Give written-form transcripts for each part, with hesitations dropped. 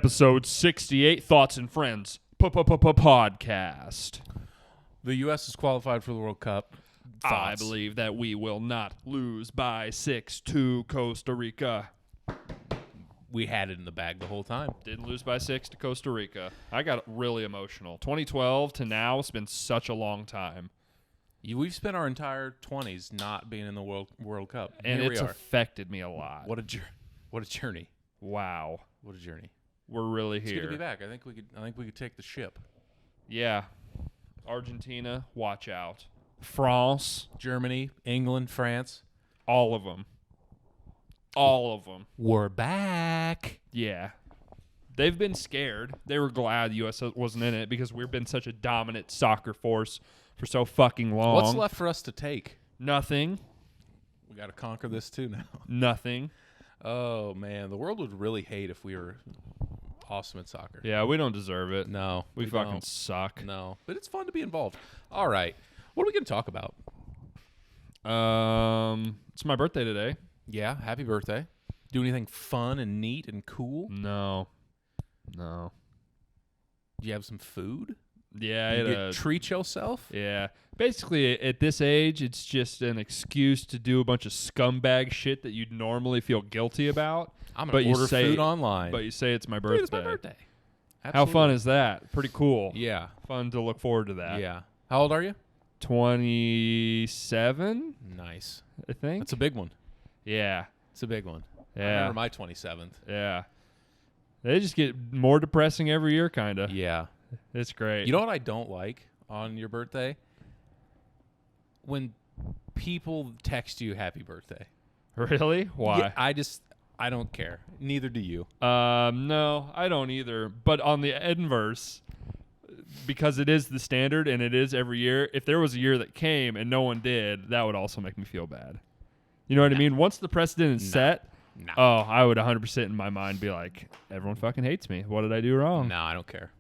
Episode 68, Thoughts and Friends podcast. The U.S. is qualified for the World Cup. I believe that we will not lose by 6 to Costa Rica. We had it in the bag the whole time. Didn't lose by 6 to Costa Rica. I got really emotional. 2012 to now, it's been such a long time. We've spent our entire 20s not being in the World Cup. And Here it's we are. affected me a lot. What a journey. Wow. What a journey. We're really It's here. good to be back. I think we could take the ship. Yeah. Argentina, watch out. France, Germany, England, France. all of them. All of them. We're back. Yeah. They've been scared. They were glad the U.S. wasn't in it because we've been such a dominant soccer force for so fucking long. What's left for us to take? Nothing. We got to conquer this too now. Nothing. Oh, man. The world would really hate if we were awesome at soccer. Yeah, we don't deserve it. No. We fucking don't. suck. No. But it's fun to be involved. All right. What are we going to talk about? It's my birthday today. Yeah, happy birthday. Do anything fun and neat and cool? No. Do you have some food? Yeah, You treat yourself? yeah. Basically, at this age, it's just an excuse to do a bunch of scumbag shit that you'd normally feel guilty about. I'm going to order food online. But you say it's my birthday. Dude, it's my birthday. How fun is that? Pretty cool. Yeah. Fun to look forward to that. Yeah. How old are you? 27, Nice. I think. That's a big one. Yeah. It's a big one. I Yeah. remember my 27th. Yeah. They just get more depressing every year, kind of. Yeah. It's great. You know what I don't like on your birthday? When people text you happy birthday. Really? Why? Yeah, I don't care. Neither do you. No, I don't either. But on the inverse, because it is the standard and it is every year, if there was a year that came and no one did, that would also make me feel bad. You know what I mean? Once the precedent is set, I would 100% in my mind be like, everyone fucking hates me. What did I do wrong? No, I don't care.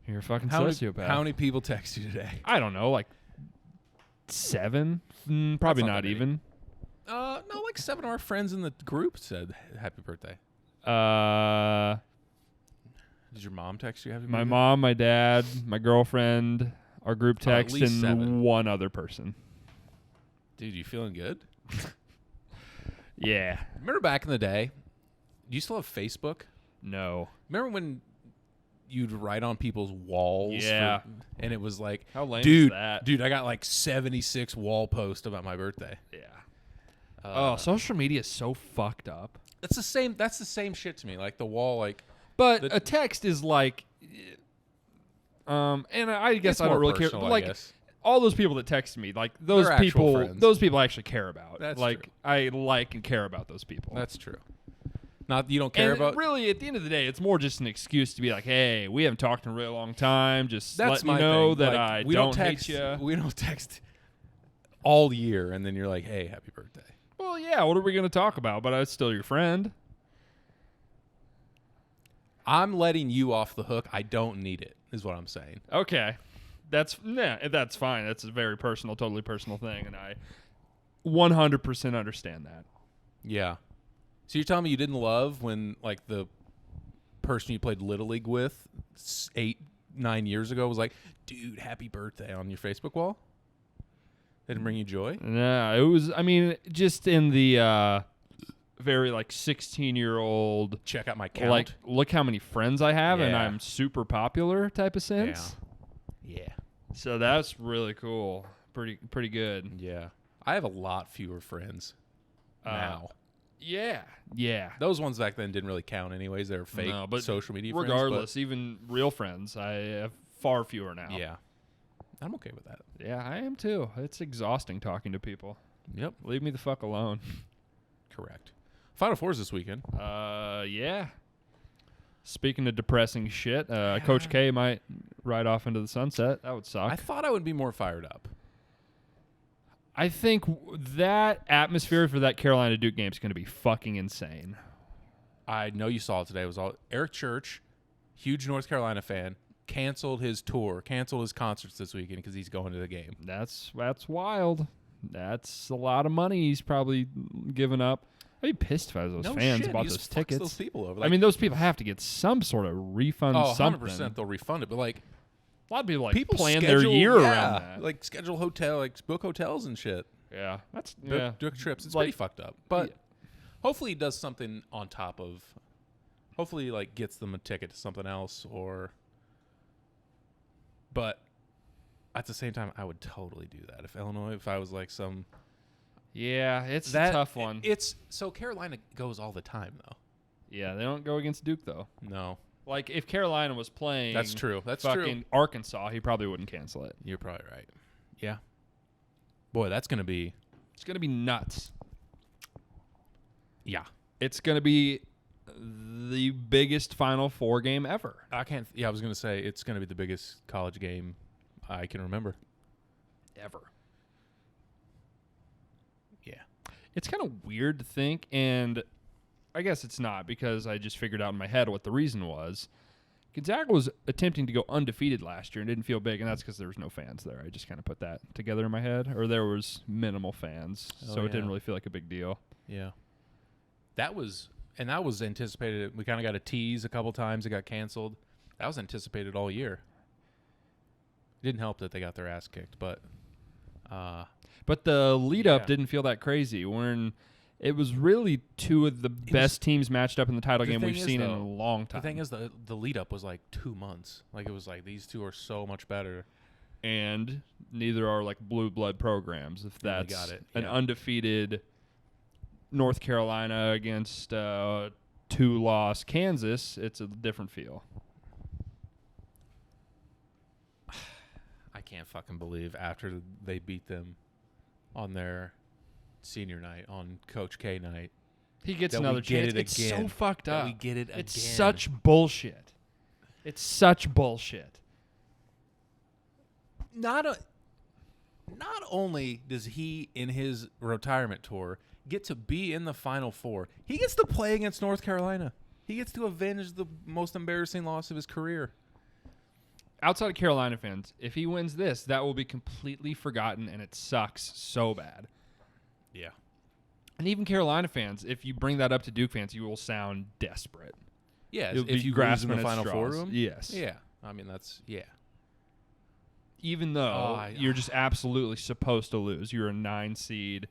You're a fucking How sociopath. How many people text you today? I don't know, like 7? Probably not not that many. even. No, like 7 of our friends in the group said happy birthday. Did your mom text you happy birthday? My mom, my dad, my girlfriend, our group Oh, at text, least and 7. one other person. Dude, you feeling good? Yeah. Remember back in the day, do you still have Facebook? No. Remember when you'd write on people's walls? Yeah. And it was like, How lame dude, is that? dude, I got like 76 wall posts about my birthday. Yeah. Social media is so fucked up. That's the same shit to me. Like the wall, like But a text is like, and I guess it's I don't more really care. personal, But I like guess. all those people that text me, like those They're actual people, friends. those people I actually care about. That's like true. I like and care about those people. That's true. Not you don't care and about. really, at the end of the day, it's more just an excuse to be like, "Hey, we haven't talked in a really long time. Just That's let my me know thing. that Like, I we don't text, hate you." We don't text all year, and then you're like, "Hey, happy birthday." Well, yeah. What are we going to talk about? But I'm still your friend. I'm letting you off the hook. I don't need it, is what I'm saying. Okay, that's fine. That's a very personal, totally personal thing, and I 100% understand that. Yeah. So you're telling me you didn't love when, like, the person you played Little League with 8-9 years ago was like, dude, happy birthday on your Facebook wall? Didn't bring you joy? Yeah, it was. I mean, just in the very like 16-year-old, Check out my count. like look how many friends I have, and Yeah. I'm super popular type of sense. Yeah. So that's really cool. Pretty good. Yeah. I have a lot fewer friends now. Yeah. Those ones back then didn't really count anyways. They were fake No, but social media regardless, even real friends, I have far fewer now. friends. Yeah. I'm okay with that. Yeah, I am too. It's exhausting talking to people. Yep. Leave me the fuck alone. Correct. Final Four's this weekend. Yeah. Speaking of depressing shit, Coach K might ride off into the sunset. That would suck. I thought I would be more fired up. I think that atmosphere for that Carolina Duke game is going to be fucking insane. I know you saw it today. It was all Eric Church, huge North Carolina fan, canceled his tour, canceled his concerts this weekend because he's going to the game. That's wild. That's a lot of money he's probably given up. I'd be pissed if I was those No fans shit, about he those just fucks tickets. those people over. I mean, those people have to get some sort of refund. oh, something. 100% they'll refund it, but like A lot of people people plan schedule, their year around that. like schedule book hotels and shit. Yeah, that's Book trips. It's Like- pretty fucked up. But hopefully he does something on top of. Hopefully he like gets them a ticket to something else, or. But at the same time, I would totally do that if I was like some. Yeah, it's That a tough one. It's so Carolina goes all the time though. Yeah, they don't go against Duke though. No, Like if Carolina was playing, that's true. That's fucking true. Arkansas, he probably wouldn't cancel it. You're probably right. Yeah. Boy, that's gonna be. It's gonna be nuts. Yeah. It's gonna be the biggest Final Four game ever. I can't. Yeah, I was gonna say it's gonna be the biggest college game I can remember. Ever. Yeah. It's kind of weird to think, and I guess it's not because I just figured out in my head what the reason was. Gonzaga was attempting to go undefeated last year and didn't feel big, and that's because there was no fans there. I just kind of put that together in my head, or there was minimal fans, so it didn't really feel like a big deal. Yeah. That was anticipated. We kind of got a tease a couple times. It got canceled. That was anticipated all year. It didn't help that they got their ass kicked, but. But the lead up Yeah. didn't feel that crazy. When it was really two of the best teams matched up in the title The game thing we've is, seen in though, a long time. The thing is, the lead up was like 2 months. Like it was like these two are so much better. And neither are like blue blood programs. If Yeah, that's they got it. an Yeah. undefeated North Carolina against 2-loss Kansas, it's a different feel. I can't fucking believe after they beat them on their senior night, on Coach K night, He gets that we another get chance. it It's again. so fucked that up. we get it It's again. such bullshit. It's such bullshit. Not only does he in his retirement tour get to be in the Final Four, he gets to play against North Carolina. He gets to avenge the most embarrassing loss of his career. Outside of Carolina fans, if he wins this, that will be completely forgotten, and it sucks so bad. Yeah. And even Carolina fans, if you bring that up to Duke fans, you will sound desperate. Yeah, You'll if be you lose in grasping the at Final Four straws. room. Yes. Yeah. I mean, that's, yeah. Even though Oh, you're just absolutely supposed to lose. You're a 9 seed.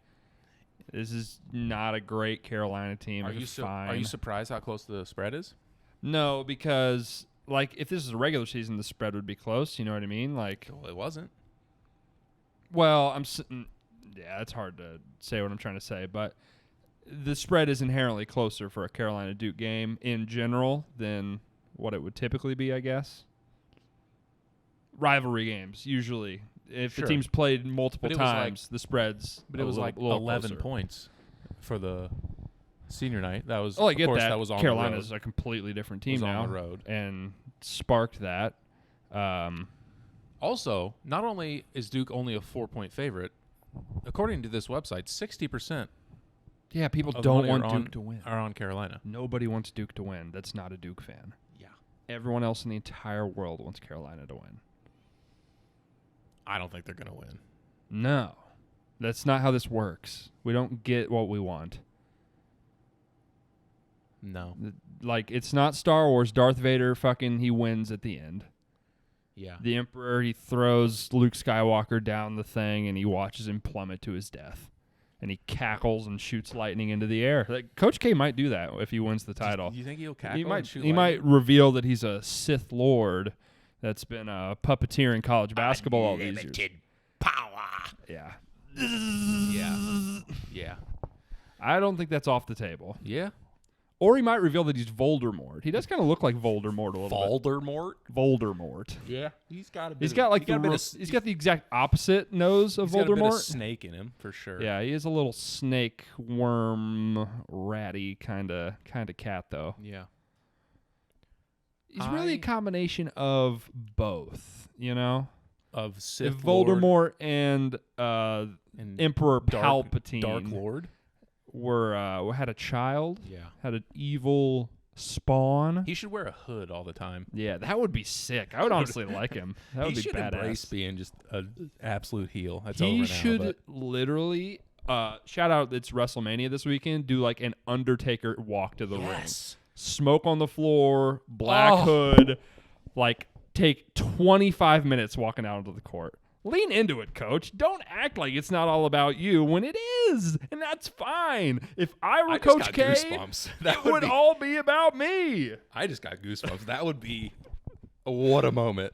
This is not a great Carolina team. Are It's you fine. are you surprised how close the spread is? No, because like if this is a regular season, the spread would be close. You know what I mean? Like, Well, it wasn't. well, yeah, it's hard to say what I'm trying to say, but the spread is inherently closer for a Carolina Duke game in general than what it would typically be, I guess. Rivalry games usually, if Sure. the team's played multiple But it was like- times, the spread's But it was like 11 points for the senior night. That was, Oh, I of get course, that. that was on Carolina's the road. a completely different team Was now, on the road. and sparked that. Also, not only is Duke only a 4-point favorite, according to this website, 60% Yeah, people of don't money want are Duke on, to win. are on Carolina. Nobody wants Duke to win. That's not a Duke fan. Yeah. Everyone else in the entire world wants Carolina to win. I don't think they're going to win. No, that's not how this works. We don't get what we want. No. Like, it's not Star Wars. Darth Vader he wins at the end. Yeah. The Emperor, he throws Luke Skywalker down the thing, and he watches him plummet to his death. And he cackles and shoots lightning into the air. Like, Coach K might do that if he wins the title. You think he'll cackle He and might. shoot He might lightning? reveal that he's a Sith Lord that's been a puppeteer in college basketball all these years. Unlimited power. Yeah. Yeah. Yeah. I don't think that's off the table. Yeah. Or he might reveal that he's Voldemort. He does kind of look like Voldemort a little Voldemort. bit. Voldemort. Yeah. He's got a bit He's got like he's got the exact opposite nose of he's got a bit of Voldemort. snake in him for sure. Yeah, he is a little snake, worm, ratty kind of cat though. Yeah. He's really a combination of both, you know? Of Sith If Voldemort Lord and and Emperor Dark Palpatine Dark Lord. had a child, Yeah. had an evil spawn. He should wear a hood all the time. Yeah, that would be sick. I would honestly like him. That would He be should badass. embrace being just an absolute heel. That's He over now. should but literally Shout out, it's WrestleMania this weekend. Do like an Undertaker walk to the ring. Yes. Smoke on the floor, black hood, like take 25 minutes walking out onto the court. Lean into it, coach. Don't act like it's not all about you when it is, and that's fine. If I were Coach K, that would all be about me. I just got goosebumps. That would be what a moment.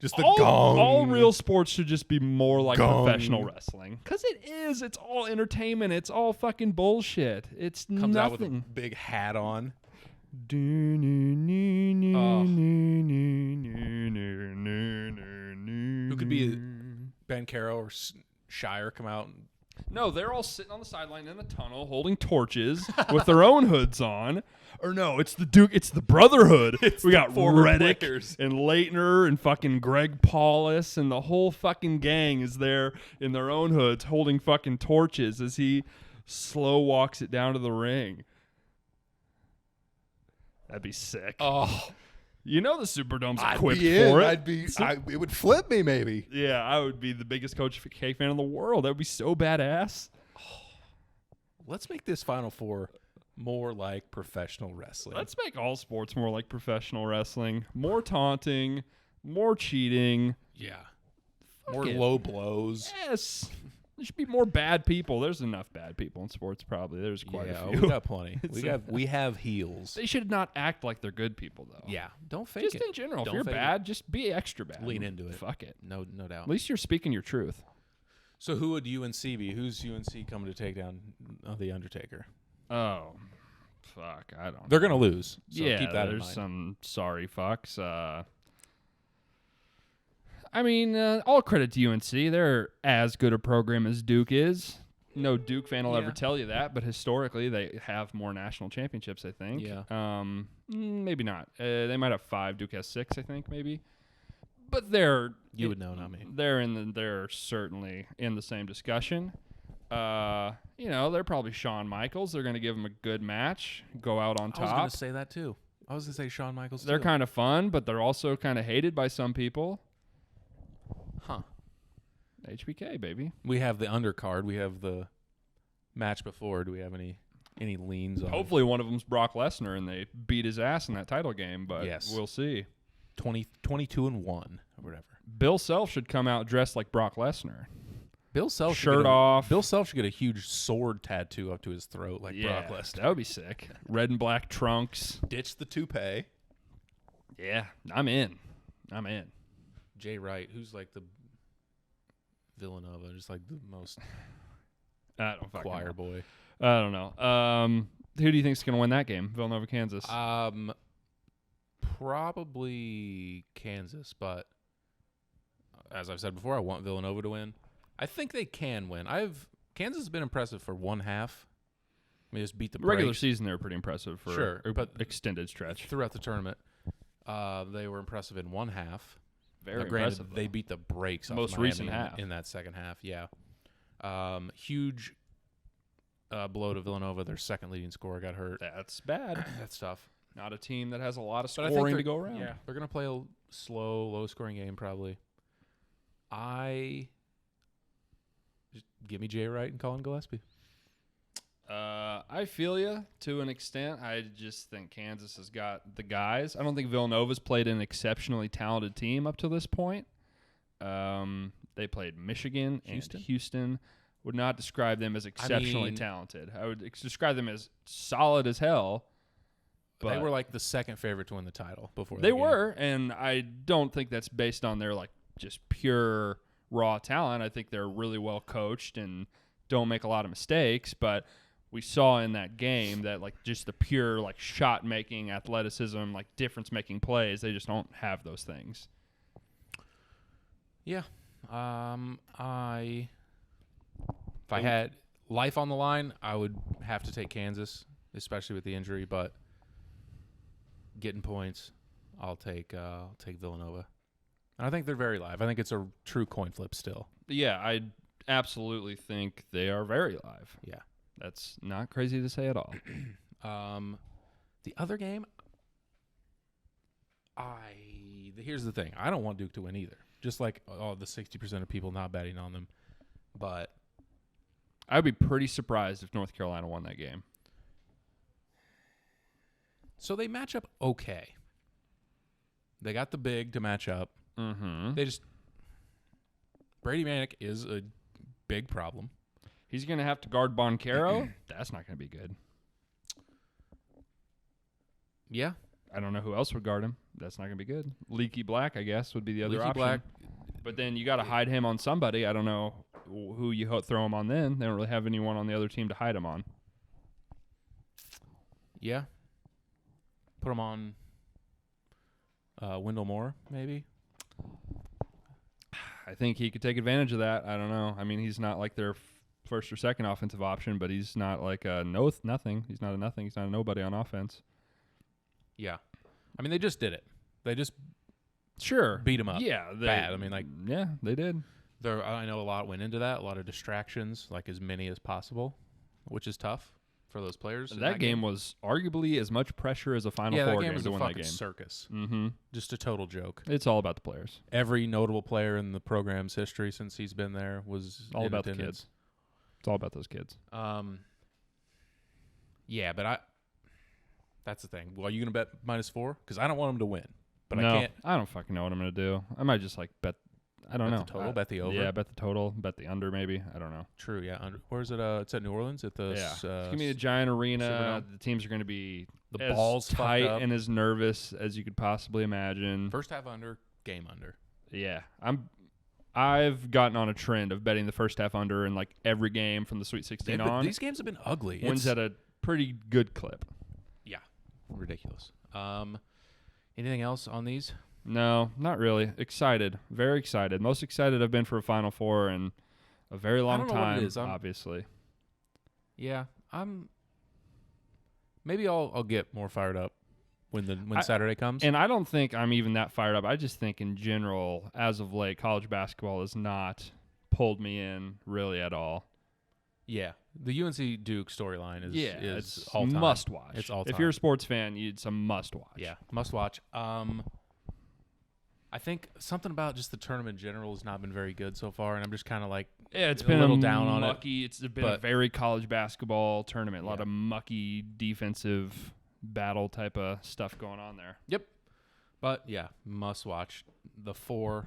Just the gong. gong. All real sports should just be more like Gong. professional wrestling. Because it is. It's all entertainment. It's all fucking bullshit. It's Comes nothing. out with a big hat on. Who could be Ben Caro or Shire come out? No, they're all sitting on the sideline in a tunnel holding torches with their own hoods on. Or no, it's the Duke. It's the Brotherhood. We got Reddick players. and Leitner and fucking Greg Paulus and the whole fucking gang is there in their own hoods holding fucking torches as he slow walks it down to the ring. That'd be sick. Oh, You know the Superdome's I'd equipped be in. for it. It would flip me maybe. Yeah, I would be the biggest Coach K fan in the world. That would be so badass. Let's make this Final Four more like professional wrestling. Let's make all sports more like professional wrestling. More taunting, more cheating. Yeah. Fuck More it. low blows. Yes. There should be more bad people. There's enough bad people in sports probably. There's quite a few. We got plenty. we have heels. They should not act like they're good people though. Yeah. Don't fake Just it. in general. Don't if you're fake bad, just be extra bad. Lean into it. Fuck it. No doubt. At least you're speaking your truth. So who would UNC be? Who's UNC coming to take down the Undertaker? Oh. Fuck. I don't They're going to lose. So yeah, keep that in there's mind. some sorry fucks. I mean, all credit to UNC. They're as good a program as Duke is. No Duke fan will ever tell you that, but historically they have more national championships, I think. Yeah. Maybe not. They might have 5. Duke has 6, I think, maybe. But they're You would know, not me. They're certainly in the same discussion. They're probably Shawn Michaels. They're going to give him a good match, go out on top. I was going to say that too. I was going to say Shawn Michaels They're too. kind of fun, but they're also kind of hated by some people. Huh. HBK, baby. We have the undercard. We have the match before. Do we have any leans on? Hopefully one of them's Brock Lesnar and they beat his ass in that title game, but we'll see. 22-1 or whatever. Bill Self should come out dressed like Brock Lesnar. Bill Self Shirt off. Bill Self should get a huge sword tattoo up to his throat like Brock Lesnar. That would be sick. Red and black trunks. Ditch the toupee. Yeah, I'm in. Jay Wright, who's like the Villanova, just like the most I don't fucking choir know. boy. I don't know. Who do you think's going to win that game? Villanova, Kansas. Probably Kansas, but as I've said before, I want Villanova to win. I think they can win. Kansas has been impressive for one half. I mean, just beat the regular brakes. season. They were pretty impressive for but extended stretch. Throughout the tournament. They were impressive in one half. Very now, granted, impressive. they beat the brakes off Most Miami recent half in that second half. Yeah, huge blow to Villanova. Their second leading scorer got hurt. That's bad. That's tough. Not a team that has a lot of But I think scoring to go around. Yeah, they're gonna play a slow, low-scoring game probably. Just give me Jay Wright and Colin Gillespie. I feel you to an extent. I just think Kansas has got the guys. I don't think Villanova's played an exceptionally talented team up to this point. They played Michigan and Houston. Would not describe them as exceptionally talented. I would describe them as solid as hell. But They were like the second favorite to win the title before they were, and I don't think that's based on their like just pure raw talent. I think they're really well coached and don't make a lot of mistakes, but we saw in that game that like just the pure like shot making, athleticism, like difference making plays, they just don't have those things. Yeah. If I had life on the line, I would have to take Kansas, especially with the injury, but getting points, I'll take Villanova. And I think they're very live. I think it's a true coin flip still. Yeah, I absolutely think they are very live. Yeah. That's not crazy to say at all. The other game, here's the thing. I don't want Duke to win either. Just like the 60% of people not betting on them. But I'd be pretty surprised if North Carolina won that game. So they match up okay. They got the big to match up. Mm-hmm. Brady Manick is a big problem. He's going to have to guard Boncaro. That's not going to be good. Yeah. I don't know who else would guard him. That's not going to be good. Leaky Black, I guess, would be the other Leaky option. Black. But then you got to hide him on somebody. I don't know who you throw him on then. They don't really have anyone on the other team to hide him on. Yeah. Put him on Wendell Moore, maybe. I think he could take advantage of that. I don't know. I mean, he's not like their first or second offensive option, but he's not like a nothing. He's not a nothing. He's not a nobody on offense. Yeah. I mean, they just did it. They just beat him up. Yeah. Bad. I mean, like. Yeah, they did. I know a lot went into that. A lot of distractions, like as many as possible, which is tough for those players. That game was arguably as much pressure as a Final Four game was to a win fucking that game. Circus. Mm-hmm. Just a total joke. It's all about the players. Every notable player in the program's history since he's been there was all in about the attendance. kids. It's all about those kids. Yeah, but that's the thing. Well, are you going to bet -4? Because I don't want him to win. But no, I can't. I don't fucking know what I'm going to do. I might just like bet. I don't know. Bet the total, bet the over. Yeah, bet the total, bet the under maybe. I don't know. True, yeah. Where is it? It's at New Orleans at the. Yeah, it's gonna be a giant arena. The teams are gonna be the balls tight fucked up. and as nervous as you could possibly imagine. First half under, game under. Yeah, I've gotten on a trend of betting the first half under in like every game from the Sweet 16 on. These games have been ugly. Wins at a pretty good clip. Yeah, ridiculous. Anything else on these? No, not really. Excited. Very excited. Most excited I've been for a Final Four in a very long don't know time, what it is. obviously. Yeah, maybe I'll get more fired up when Saturday comes. And I don't think I'm even that fired up. I just think in general, as of late, college basketball has not pulled me in really at all. Yeah, the UNC Duke storyline is it's all time. Must watch. It's all time. If you're a sports fan, it's a must watch. Yeah, must watch. I think something about just the tournament in general has not been very good so far, and I'm just kind of like it's been a little down on mucky. It's been a very college basketball tournament. A lot of mucky defensive battle type of stuff going on there. Yep. But yeah, must watch. The 4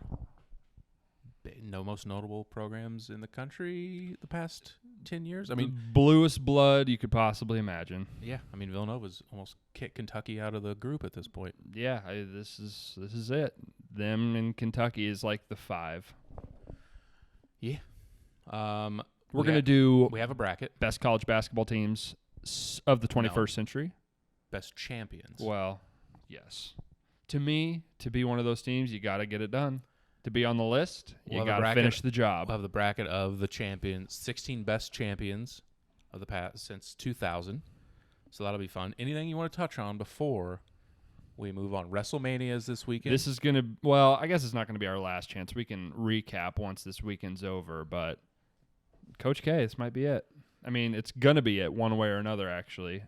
most notable programs in the country the past 10 years. I mean, bluest blood you could possibly imagine. Yeah, I mean Villanova's almost kicked Kentucky out of the group at this point. Yeah, this is it. Them and Kentucky is like the 5. Yeah. We're going to do we have a bracket. Best college basketball teams of the 21st century. Best champions. Well, yes. To me, to be one of those teams, you got to get it done. To be on the list, you got to finish the job. We'll have the bracket of the champions, 16 best champions of the past since 2000. So that'll be fun. Anything you want to touch on before we move on? WrestleMania is this weekend. This is going to, well, I guess it's not going to be our last chance. We can recap once this weekend's over, but Coach K, this might be it. I mean, it's going to be it one way or another, actually.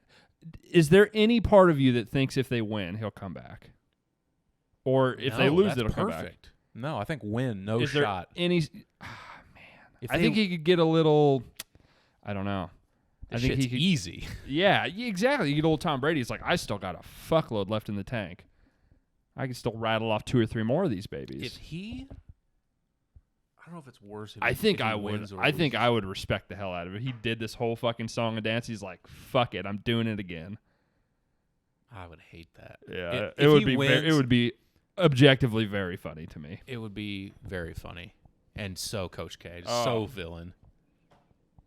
Is there any part of you that thinks if they win, he'll come back? Or if they lose, it'll come back? No, I think win, no is shot. There any? Man, I think he could get a little. I don't know. I think he could, easy. Yeah, exactly. You get old Tom Brady. It's like I still got a fuckload left in the tank. I can still rattle off 2 or 3 more of these babies. I don't know if it's worse. I think I would. I think I would respect the hell out of it. He did this whole fucking song and dance. He's like, "Fuck it, I'm doing it again." I would hate that. Yeah, it would be. It would be objectively very funny to me. It would be very funny, and so Coach K, so villain.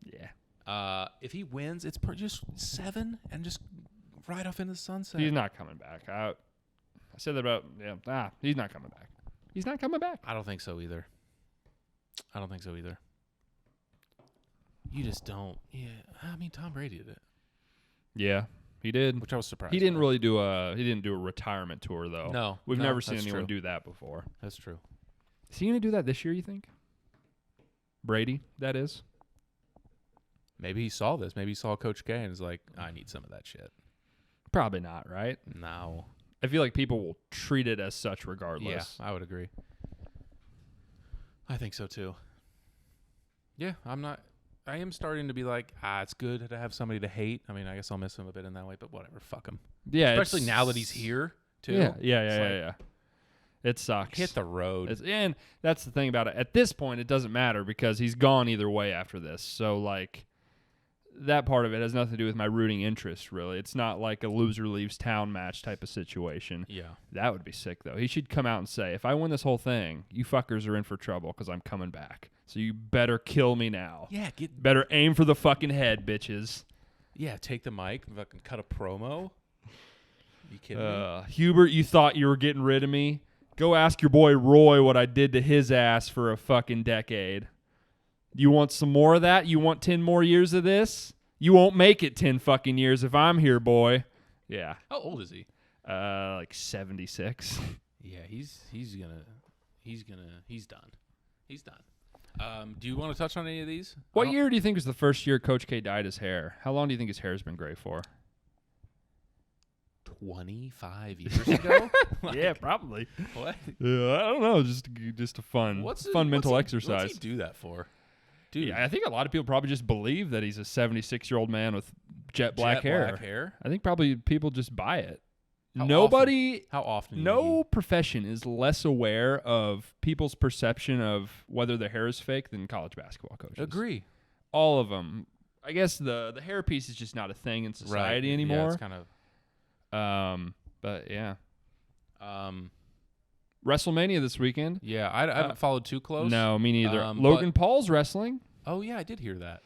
Yeah. If he wins, it's just 7 and just right off into the sunset. He's not coming back. I said that about he's not coming back. He's not coming back. I don't think so either. You just don't. Yeah. I mean, Tom Brady did it. Yeah. He did, which I was surprised. He didn't really do a retirement tour though. No, we've never seen anyone do that before. That's true. Is he going to do that this year? You think? Brady, that is. Maybe he saw this. Maybe he saw Coach K and is like, I need some of that shit. Probably not, right? No. I feel like people will treat it as such regardless. Yeah, I would agree. I think so too. Yeah, I'm not. I am starting to be like, it's good to have somebody to hate. I mean, I guess I'll miss him a bit in that way, but whatever, fuck him. Yeah, especially now that he's here too. Yeah. It sucks. Hit the road. And that's the thing about it. At this point, it doesn't matter because he's gone either way after this. So, like, that part of it has nothing to do with my rooting interest, really. It's not like a loser leaves town match type of situation. Yeah. That would be sick, though. He should come out and say, if I win this whole thing, you fuckers are in for trouble because I'm coming back. So you better kill me now. Yeah. Better aim for the fucking head, bitches. Yeah, take the mic and fucking cut a promo. You kidding me? Hubert, you thought you were getting rid of me? Go ask your boy Roy what I did to his ass for a fucking decade. You want some more of that? You want 10 more years of this? You won't make it 10 fucking years if I'm here, boy. Yeah. How old is he? Like 76. Yeah, he's done. He's done. Do you want to touch on any of these? What year do you think was the first year Coach K dyed his hair? How long do you think his hair's been gray for? 25 years ago? Yeah, probably. What? Yeah, I don't know. Just a fun mental exercise. What's he do that for? Dude. Yeah, I think a lot of people probably just believe that he's a 76-year-old man with jet black hair. I think probably people just buy it. How often? No profession is less aware of people's perception of whether their hair is fake than college basketball coaches. Agree. All of them. I guess the hair piece is just not a thing in society anymore. Yeah, it's kind of. But yeah. WrestleMania this weekend. Yeah, I haven't followed too close. No, me neither. Logan Paul's wrestling. Oh yeah, I did hear that.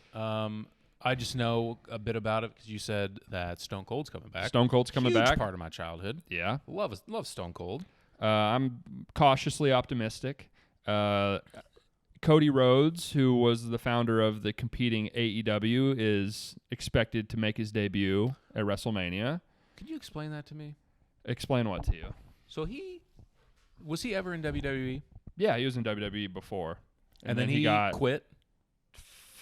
I just know a bit about it because you said that Stone Cold's coming back. Stone Cold's coming back. Huge part of my childhood. Yeah, love Stone Cold. I'm cautiously optimistic. Cody Rhodes, who was the founder of the competing AEW, is expected to make his debut at WrestleMania. Could you explain that to me? Explain what to you? So was he ever in WWE? Yeah, he was in WWE before, and then he got quit.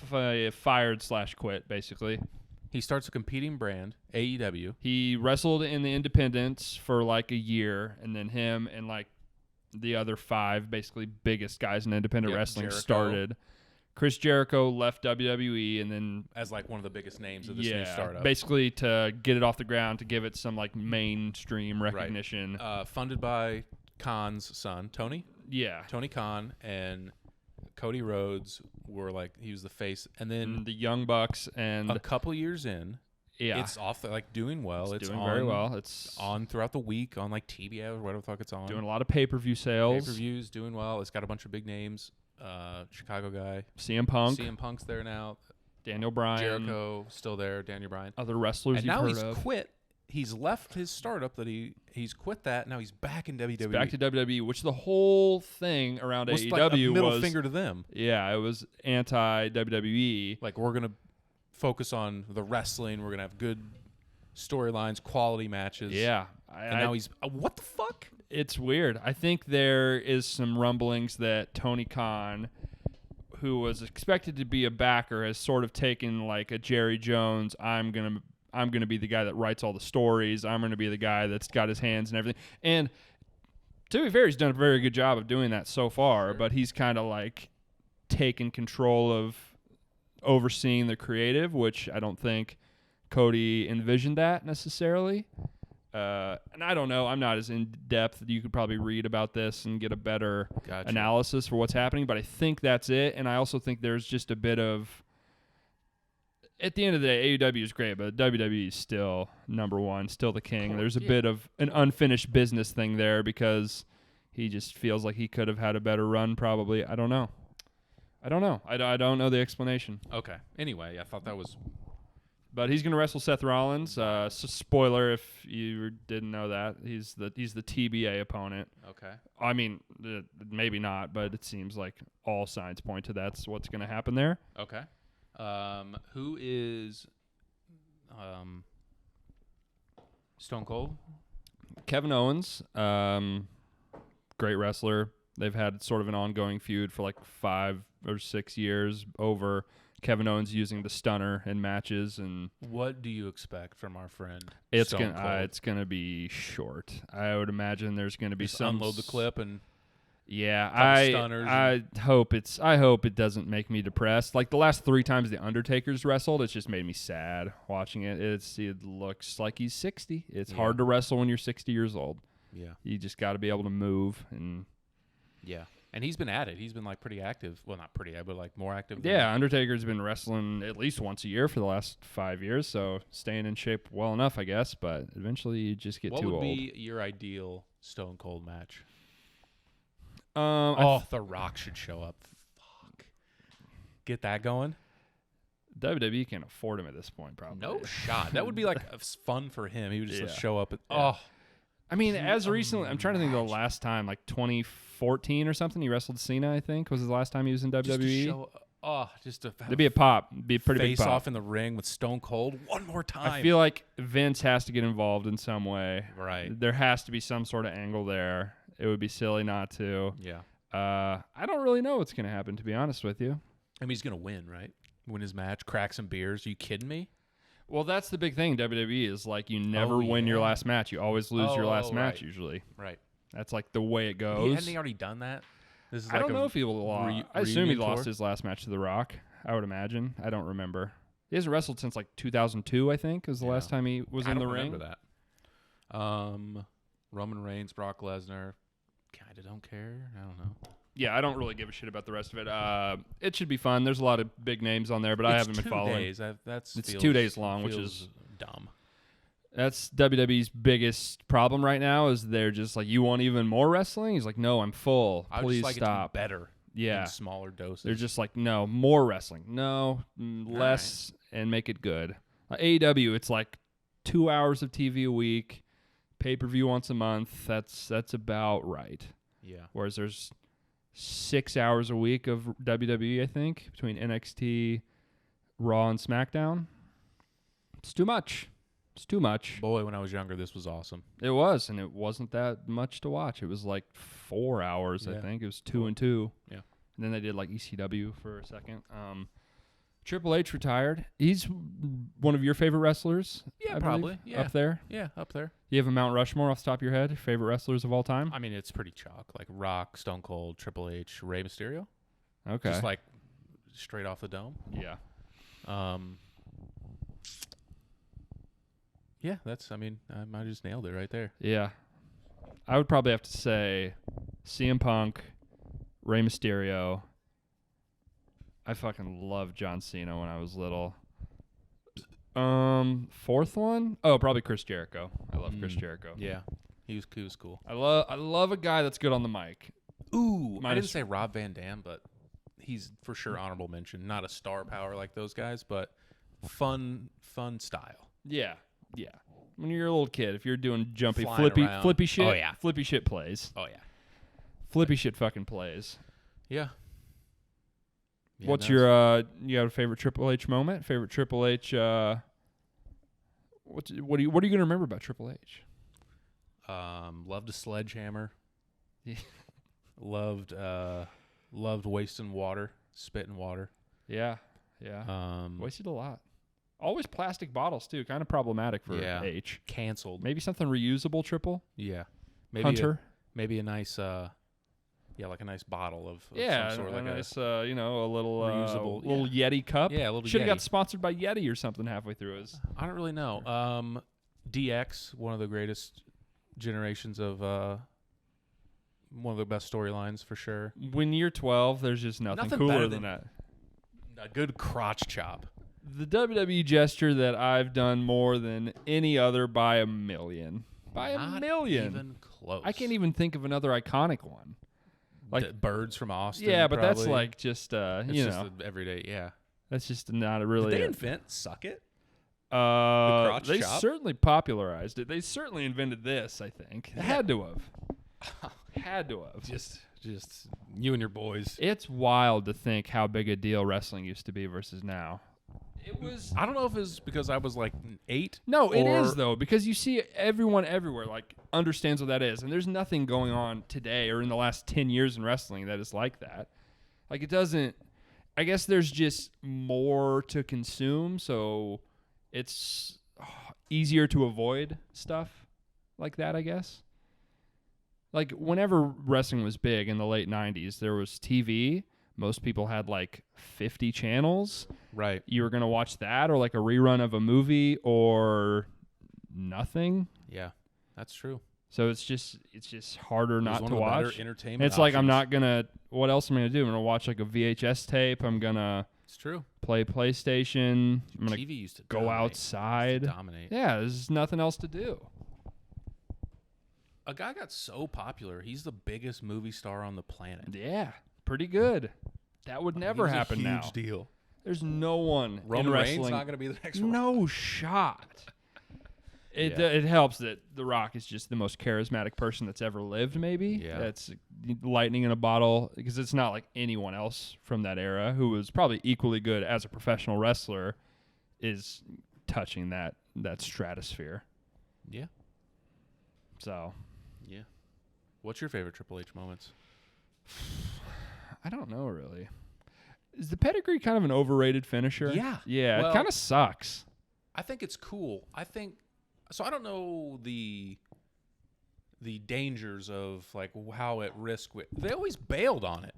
Fired/quit, basically. He starts a competing brand, AEW. He wrestled in the independents for like a year, and then him and like the other 5 basically biggest guys in independent wrestling started. Chris Jericho left WWE, and then as like one of the biggest names of this new startup, basically to get it off the ground, to give it some like mainstream recognition. Right. Funded by Khan's son, Tony. Yeah, Tony Khan and Cody Rhodes were like, he was the face, and then the Young Bucks, and a couple years in, it's off like doing well. It's doing very well. It's on throughout the week on like TBS or whatever the fuck it's on. Doing a lot of pay-per-view sales. Pay-per-views doing well. It's got a bunch of big names. Chicago guy. CM Punk. CM Punk's there now. Daniel Bryan. Jericho still there. Daniel Bryan. Other wrestlers and you've now heard he's of. quit. He's left his startup that he's quit that. Now he's back in WWE. He's back to WWE, which the whole thing around was AEW like a middle was finger to them. Yeah, it was anti-WWE. Like, we're gonna focus on the wrestling. We're gonna have good storylines, quality matches. Yeah, and now he's what the fuck? It's weird. I think there is some rumblings that Tony Khan, who was expected to be a backer, has sort of taken like a Jerry Jones. I'm gonna be the guy that writes all the stories. I'm gonna be the guy that's got his hands and everything. And to be fair, he's done a very good job of doing that so far. Sure. But he's kind of like taken control of overseeing the creative, which I don't think Cody envisioned that necessarily. And I don't know. I'm not as in depth. You could probably read about this and get a better analysis for what's happening. But I think that's it. And I also think there's just a bit of, at the end of the day, AEW is great, but WWE is still number one, still the king. There's a bit of an unfinished business thing there because he just feels like he could have had a better run probably. I don't know. I don't know the explanation. Okay. Anyway, I thought that was... But he's going to wrestle Seth Rollins. Spoiler if you didn't know that. He's the TBA opponent. Okay. I mean, maybe not, but it seems like all signs point to that's what's going to happen there. Okay. Who is Stone Cold? Kevin Owens. Great wrestler. They've had sort of an ongoing feud for like 5 or 6 years over Kevin Owens using the stunner in matches. And what do you expect from our friend? It's gonna be short. I would imagine there's gonna be just unload the clip and Yeah, Couple stunners I hope it doesn't make me depressed. Like the last 3 times the Undertaker's wrestled, it's just made me sad watching it. It looks like he's 60. It's hard to wrestle when you're 60 years old. Yeah. You just got to be able to move and. Yeah. And he's been at it. He's been like pretty active. Well, not pretty, but like more active. Yeah, Undertaker's been wrestling at least once a year for the last 5 years, so staying in shape well enough, I guess. But eventually, you just get too old. What would be your ideal Stone Cold match? The Rock should show up. Fuck. Get that going. WWE can't afford him at this point, probably. No shot. That would be like fun for him. He would just show up. I mean, as recently, I'm trying to think of the last time, like 2014 or something, he wrestled Cena, I think, was the last time he was in WWE. It'd be a pop. It'd be a pretty big pop. Face off in the ring with Stone Cold one more time. I feel like Vince has to get involved in some way. Right. There has to be some sort of angle there. It would be silly not to. Yeah. I don't really know what's going to happen, to be honest with you. I mean, he's going to win, right? Win his match, crack some beers. Are you kidding me? Well, that's the big thing. WWE is like you never win your last match. You always lose your last match usually. Right. That's like the way it goes. Hadn't he already done that? This is I don't know if he lost. I assume he lost tour? his last match to The Rock. I would imagine. I don't remember. He hasn't wrestled since like 2002, I think, was the last time he was in the ring. I don't remember that. Roman Reigns, Brock Lesnar. Kind of don't care. I don't know. Yeah, I don't really give a shit about the rest of it. It should be fun. There's a lot of big names on there, but I haven't been following. It's 2 days long, which is dumb. That's WWE's biggest problem right now. Is they're just like, you want even more wrestling? He's like, no, I'm full. Please stop. It better. Yeah, in smaller doses. They're just like, no, more wrestling. No, less, and make it good. AEW, it's like 2 hours of TV a week, pay-per-view once a month. That's about right. Yeah. Whereas there's 6 hours a week of WWE, I think, between NXT, Raw, and SmackDown. It's too much. It's too much. Boy, when I was younger, this was awesome. It was, and it wasn't that much to watch. It was like 4 hours, I think. It was 2 and 2. Yeah. And then they did like ECW for a second. Triple H retired. He's one of your favorite wrestlers. Yeah, I probably. believe, Yeah. up there. Yeah, up there. You have a Mount Rushmore off the top of your head? Favorite wrestlers of all time? I mean, it's pretty chalk. Like Rock, Stone Cold, Triple H, Rey Mysterio. Okay. Just like straight off the dome. Yeah. Yeah, I just nailed it right there. Yeah. I would probably have to say CM Punk, Rey Mysterio. I fucking loved John Cena when I was little. Fourth one? Oh, probably Chris Jericho. I love Chris Jericho. Yeah. He was cool. I love a guy that's good on the mic. Ooh, I didn't say Rob Van Dam, but he's for sure honorable mention. Not a star power like those guys, but fun style. Yeah. Yeah. When you're a little kid, if you're doing jumpy, Flying around. flippy shit, Oh, yeah. flippy shit plays. Oh, yeah. Flippy shit fucking plays. Yeah. What's your, you have a favorite Triple H moment? Favorite Triple H, what are you going to remember about Triple H? Loved a sledgehammer. Yeah. Loved wasting water, spitting water. Yeah. Yeah. Wasted a lot. Always plastic bottles, too. Kind of problematic for H. Canceled. Maybe something reusable, Triple? Yeah. Maybe Hunter? Maybe a nice, like a nice bottle of some sort. Like nice, a little reusable, little Yeti cup. Yeah, a little Should have Yeti. got sponsored by Yeti or something halfway through. I don't really know. DX, one of the greatest generations of one of the best storylines for sure. When you're 12, there's just nothing cooler than that. A good crotch chop. The WWE gesture that I've done more than any other by a million. Not even close. I can't even think of another iconic one. Like the Birds from Austin. Yeah, but probably. that's like just it's just an everyday. Yeah, that's just not a really. Did they invent Suck It? The crotch they chop? certainly popularized it. They certainly invented this. I think had to have. Had to have. Just you and your boys. It's wild to think how big a deal wrestling used to be versus now. It was. I don't know if it's because I was like 8. No, it is though, because you see everyone everywhere like understands what that is, and there's nothing going on today or in the last 10 years in wrestling that is like that. Like it doesn't. I guess there's just more to consume, so it's easier to avoid stuff like that. I guess. like whenever wrestling was big in the late 90s, there was TV. Most people had like 50 channels. Right. You were going to watch that or like a rerun of a movie or nothing. Yeah, that's true. So it's just harder There's not one to of the better watch. entertainment It's like I'm options. not going to, what else am I going to do? I'm going to watch like a VHS tape. I'm going to It's true. play PlayStation. I'm going TV to used to go dominate. outside. Used to dominate. Yeah, there's nothing else to do. A guy got so popular, he's the biggest movie star on the planet. Yeah, pretty good. That would never He's happen a now. huge deal. There's no one Roman in Reigns wrestling. not going to be the next one. No shot. It Yeah. it helps that The Rock is just the most charismatic person that's ever lived. Maybe Yeah. that's lightning in a bottle because it's not like anyone else from that era who was probably equally good as a professional wrestler is touching that stratosphere. Yeah. So Yeah. What's your favorite Triple H moments? I don't know really. Is the pedigree kind of an overrated finisher? Yeah. Yeah, Well, it kind of sucks. I think it's cool. I don't know the dangers of like how at risk they always bailed on it.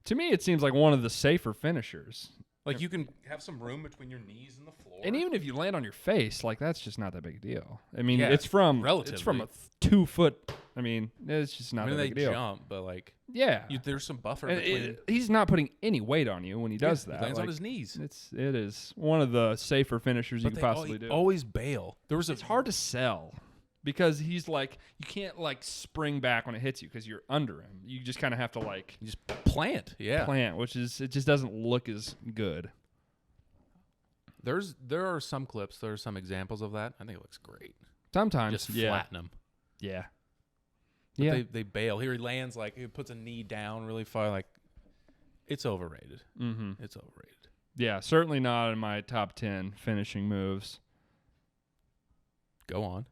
To me, it seems like one of the safer finishers. Like you can have some room between your knees and the floor. And even if you land on your face, like that's just not that big a deal. I mean, Yeah, it's from relatively. a 2 foot. I mean, it's just not I mean, that they big a deal. jump, but like Yeah, there's some buffer And between. he's not putting any weight on you when he does that. He lands on Like, his knees. it is one of the safer finishers you But could they possibly do. always bail. There was It's hard to sell because he's like you can't like spring back when it hits you because you're under him. You just kind of have to like you just plant. Yeah. plant, which is it just doesn't look as good. There are some clips. There are some examples of that. I think it looks great. Sometimes, Just yeah, flatten them. yeah, But yeah. They bail. Here he lands like he puts a knee down really far. Like it's overrated. Mm-hmm. It's overrated. Yeah, certainly not in my top 10 finishing moves. Go on.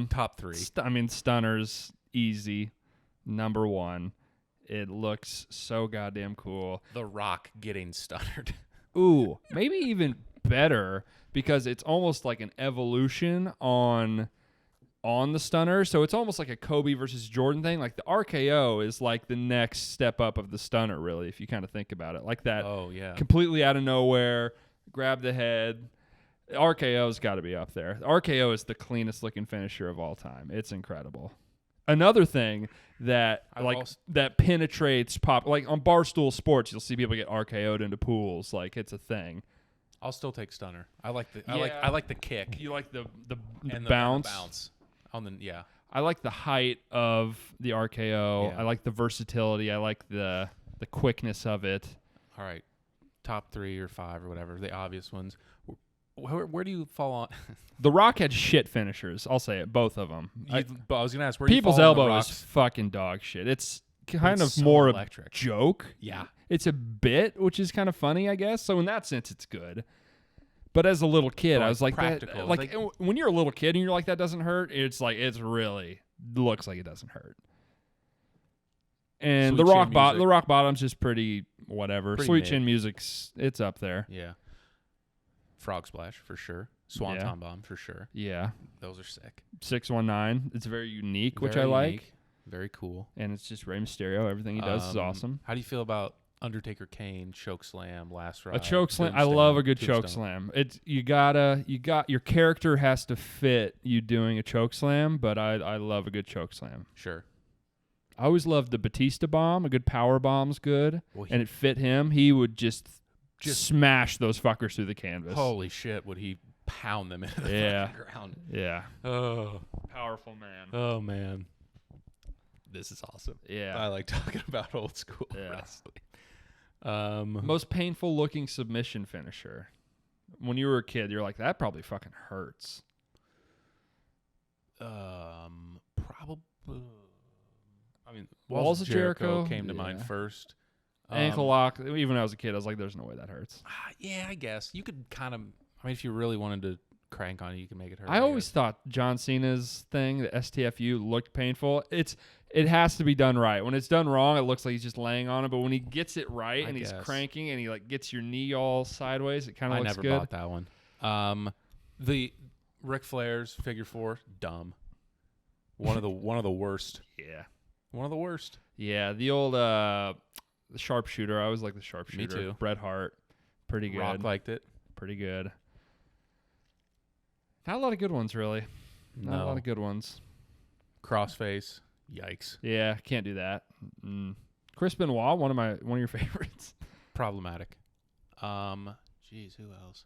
Top Top 3. Stunners, easy. Number 1. It looks so goddamn cool. The Rock getting stuttered. Ooh, maybe even better because it's almost like an evolution on the stunner. So it's almost like a Kobe versus Jordan thing. Like the RKO is like the next step up of the stunner, really, if you kind of think about it. Like that Oh yeah. completely out of nowhere, grab the head. RKO's got to be up there. RKO is the cleanest looking finisher of all time. It's incredible. Another thing that that penetrates pop, like on Barstool Sports, you'll see people get RKO'd into pools. Like it's a thing. I'll still take stunner. I like the Yeah. I like the kick You like the and bounce. the bounce on the yeah. I like the height of the RKO. Yeah. I like the versatility. I like the quickness of it. All right. Top 3 or 5 or whatever, the obvious ones. Where do you fall on? The Rock had shit finishers. I'll say it, both of them. But I was gonna ask where People's you fall on the elbow Rock's- is fucking dog shit. It's kind of it's so more electric. a joke. Yeah. It's a bit, which is kind of funny, I guess. So in that sense, it's good. But as a little kid, But, I was like, practical. like when you're a little kid and you're like, that doesn't hurt. It's like it's really looks like it doesn't hurt. And Sweet the rock Chin music. the rock bottom's just pretty whatever. Pretty Sweet mid. Chin music's it's up there. Yeah. Frog Splash for sure. Swanton Bomb for sure. Yeah, Those are sick. 619. It's very unique, which Very I like, unique. Very cool. and it's just Rey Mysterio. Everything he does is awesome. How do you feel about Undertaker Kane, choke slam, last ride? A choke slam. I Tombstone, love a good choke Tombstone. slam. It's you got your character has to fit you doing a choke slam, but I love a good choke slam. Sure. I always loved the Batista bomb. A good power bomb's good, Well, and it fit him. He would just smash those fuckers through the canvas. Holy shit, would he pound them into the Yeah. fucking ground? Yeah, Oh. powerful man. Oh, man. This is awesome. Yeah. I like talking about old school Yeah. wrestling. Most painful looking submission finisher. When you were a kid, you're like, that probably fucking hurts. Probably. I mean, Walls of Jericho came to mind yeah. first. Ankle lock. Even when I was a kid, I was like, there's no way that hurts. Yeah, I guess you could kind of. I mean, if you really wanted to crank on it, you could make it hurt. I always thought John Cena's thing, the STFU, looked painful. It has to be done right. When it's done wrong, it looks like he's just laying on it. But when he gets it right and he's cranking and he like gets your knee all sideways, it kind of looks good. I never bought that one. The Ric Flair's figure 4, dumb. One of the worst. Yeah. One of the worst. Yeah, the old the sharpshooter. I always like the sharpshooter. Me too. Bret Hart. Pretty good. Rock liked it. Pretty good. Not a lot of good ones, really. Not a lot of good ones. Crossface. Yikes. Yeah, can't do that. Chris Benoit, one of your favorites. Problematic. Jeez, who else?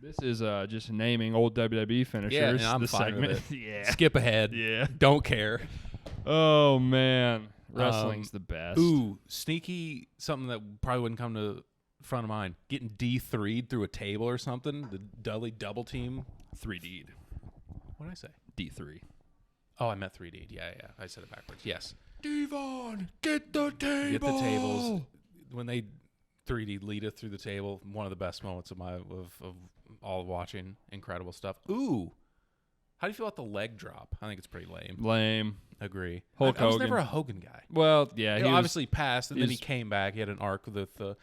This is just naming old WWE finishers. Yeah, I'm fine segment. with it. Yeah. Skip ahead. Yeah. Don't care. Oh man, wrestling's the best. Ooh, sneaky something that probably wouldn't come to front of mind. Getting D3'd through a table or something. The Dudley double team. 3D'd. What did I say? D3. Oh, I meant 3D. Yeah. I said it backwards. Yes. Devon, get the table. Get the tables. When they 3D Lita through the table, one of the best moments of all watching. Incredible stuff. Ooh. How do you feel about the leg drop? I think it's pretty lame. Lame. Agree. Hulk I was Hogan. never a Hogan guy. Well, yeah, He obviously passed, and then he was- came back. He had an arc with the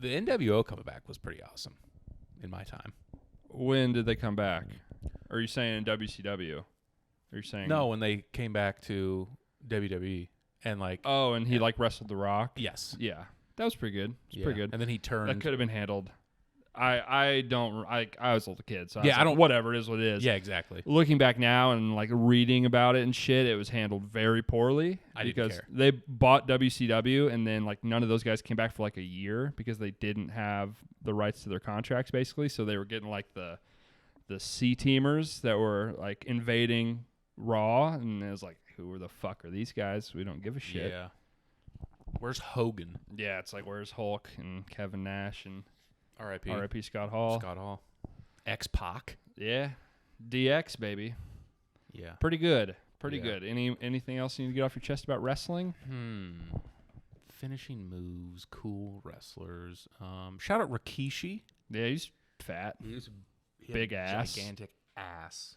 NWO coming back was pretty awesome in my time. When did they come back? Are you saying in WCW? Are you saying No, when they came back to WWE and like Oh, and he like wrestled The Rock. yes, Yeah, that was pretty good. It's pretty good. And then he That turned. could have been handled. I was a little kid, so Yeah, was I like, don't- whatever it is what it is. Yeah, exactly. Looking back now and like reading about it and shit, it was handled very poorly I didn't because care. they bought WCW and then like none of those guys came back for like a year because they didn't have the rights to their contracts basically, so they were getting like the C teamers that were like invading Raw, and it was like, who the fuck are these guys? We don't give a shit. Yeah. Where's Hogan? Yeah, it's like where's Hulk and Kevin Nash and R.I.P. R.I.P. Scott Hall. Scott Hall. X-Pac. Yeah, DX baby. Yeah. Pretty good. Pretty Yeah. good. Anything else you need to get off your chest about wrestling? Finishing moves, cool wrestlers. Shout out Rikishi. Yeah, he's fat. He had Big a ass. gigantic ass.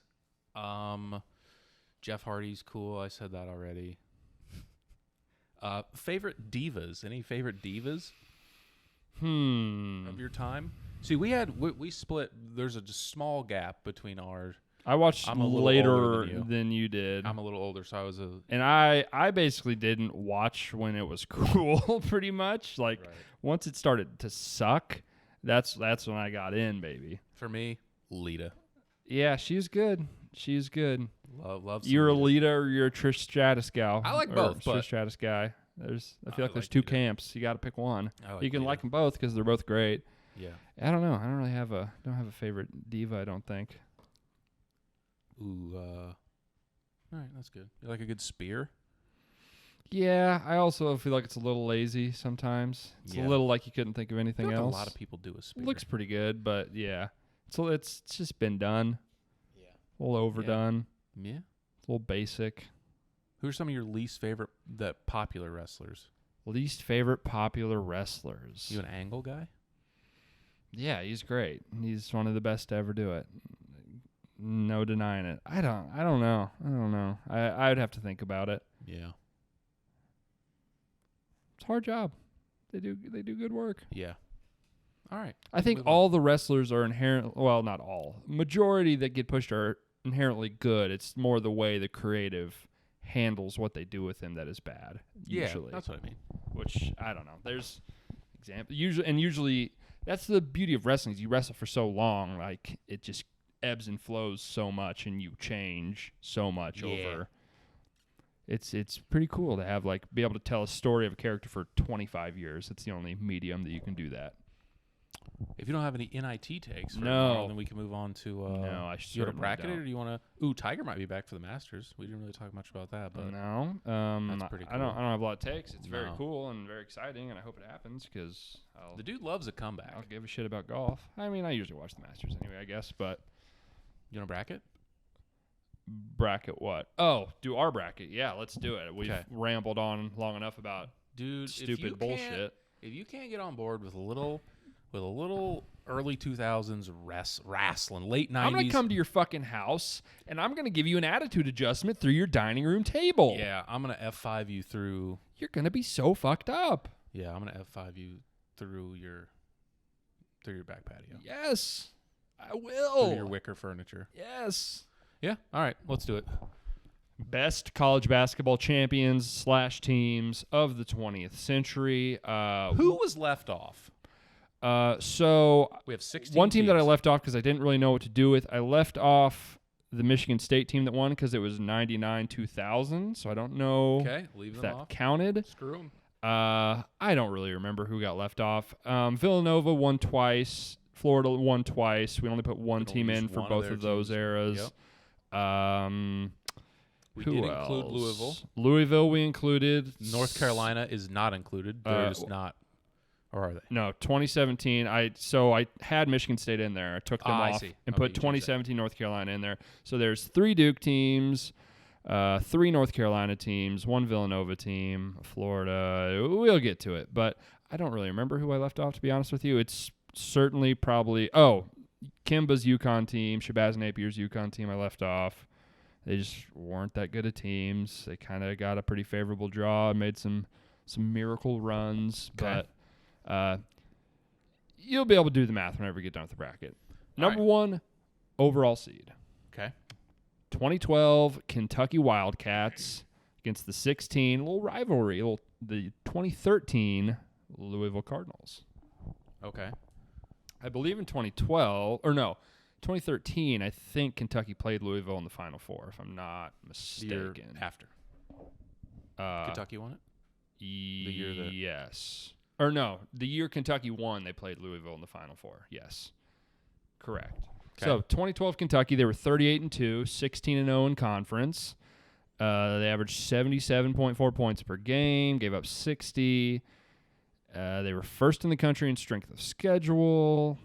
Jeff Hardy's cool. I said that already. Favorite divas? Any favorite divas of your time? See, we split. There's a just small gap between ours. I watched I'm a little later older than you did. I'm a little older, so I was And I basically didn't watch when it was cool, pretty much. Like once it started to suck, that's when I got in, baby. for me, Lita. Yeah, she's good. She's good. Love. You're a Lita. Lita or you're a Trish Stratus gal. I like or both, but- Trish Stratus guy. I feel I like there's like two Lita. camps. You got to pick one. I like You can Lita. like them both because they're both great. Yeah. I don't know. I don't really have a favorite diva. I don't think. Ooh. All right, that's good. You like a good spear? Yeah, I also feel like it's a little lazy sometimes. It's Yeah. a little like you couldn't think of I anything feel like else. a lot of people do a spear. It looks pretty good, but yeah, it's just been done. Yeah. A little overdone. Yeah. A little basic. Who are some of your least favorite popular wrestlers? Least favorite popular wrestlers. You an Angle guy? Yeah, he's great. He's one of the best to ever do it. No denying it. I don't know. I would have to think about it. Yeah. It's a hard job. They do good work. Yeah. All right. I think Move on. all the wrestlers are not all. Majority that get pushed are inherently good. It's more the way the creative handles what they do with him that is bad. Usually. Yeah, that's what I mean. Which I don't know. There's example usually that's the beauty of wrestling is you wrestle for so long, like it just ebbs and flows so much and you change so much over. It's pretty cool to have be able to tell a story of a character for 25 years. It's the only medium that you can do that. If you don't have any NIT takes, for No. tomorrow, then we can move on to. No, I you want to certainly bracket it, don't. or do you want to? Ooh, Tiger might be back for the Masters. We didn't really talk much about that, but No, that's pretty I don't cool. have a lot of takes. It's very No. cool and very exciting, and I hope it happens because the dude loves a comeback. I'll give a shit about golf. I mean, I usually watch the Masters anyway, I guess, but You want to bracket? bracket what? Oh, do our bracket. Yeah, let's do it. We've Okay. rambled on long enough about Dude, if you stupid can't- bullshit. If you can't get on board with a little early 2000s wrestling, late 90s. I'm going to come to your fucking house, and I'm going to give you an attitude adjustment through your dining room table. Yeah, I'm gonna F5 you through. You're going to be so fucked up. Yeah, I'm gonna F5 you through your back patio. Yes, I Through will. your wicker furniture. Yes. Yeah. All right. Let's do it. Best college basketball champions / teams of the 20th century. Who was left off? So We have 16 one team that I teams. left off because I didn't really know what to do with. I left off the Michigan State team that won because it was 99-2000. So I don't know Okay, leave if them that off. counted. Screw them. I don't really remember who got left off. Villanova won twice. Florida won twice. We only put one Could team only in use for one of both their of those teams. eras. We Who did else? include Louisville. Louisville we included. North Carolina is not included. They're just not. Or are they? No, 2017. I had Michigan State in there. I took them I off see. and Okay, put you changed that. 2017 North Carolina in there. So there's 3 Duke teams, 3 North Carolina teams, 1 Villanova team, Florida. We'll get to it, but I don't really remember who I left off, to be honest with you. It's certainly probably Kimba's UConn team, Shabazz Napier's UConn team I left off. They just weren't that good of teams. They kind of got a pretty favorable draw, made some miracle runs, Okay. but you'll be able to do the math whenever you get done with the bracket. Number 1 overall seed. Okay. 2012 Kentucky Wildcats against the 16 little rivalry, the 2013 Louisville Cardinals. Okay. I believe in 2013, I think Kentucky played Louisville in the Final Four, if I'm not The year mistaken. after. Kentucky won it? year that- Yes. Or no, the year Kentucky won, they played Louisville in the Final Four. Yes. Correct. Okay. So 2012 Kentucky, they were 38-2, 16-0 in conference. They averaged 77.4 points per game, gave up 60. They were first in the country in strength of schedule.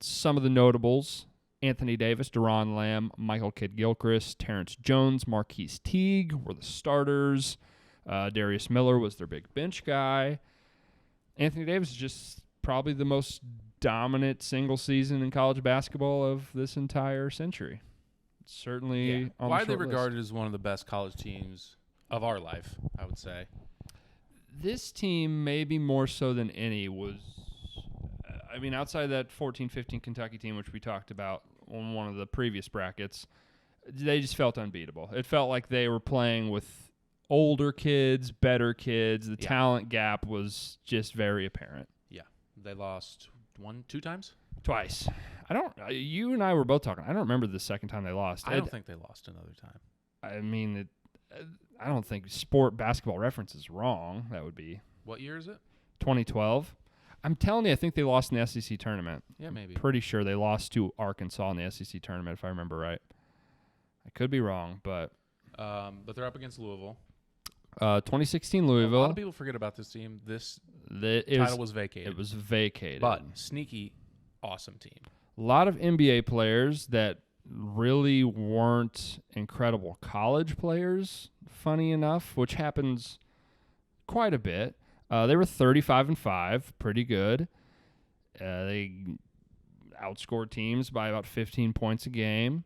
Some of the notables: Anthony Davis, Deron Lamb, Michael Kidd-Gilchrist, Terrence Jones, Marquise Teague were the starters. Darius Miller was their big bench guy. Anthony Davis is just probably the most dominant single season in college basketball of this entire century. Certainly on Why the are they short list. regarded as one of the best college teams of our life, I would say. This team, maybe more so than any, was, outside of that 14-15 Kentucky team, which we talked about on one of the previous brackets, they just felt unbeatable. It felt like they were playing with older kids, better kids. The talent gap was just very apparent. Yeah. They lost 2 times? Twice. You and I were both talking. I don't remember the second time they lost. I don't think they lost another time. I don't think Sport Basketball Reference is wrong. That would be What year is it? 2012. I'm telling you, I think they lost in the SEC tournament. Yeah, maybe. Pretty sure they lost to Arkansas in the SEC tournament, if I remember right. I could be wrong, but But they're up against Louisville. 2016 A Louisville. lot of people forget about this team. This It title was vacated. It was vacated. But sneaky, awesome team. A lot of NBA players that really weren't incredible college players, funny enough, which happens quite a bit. They were 35-5, pretty good. They outscored teams by about 15 points a game.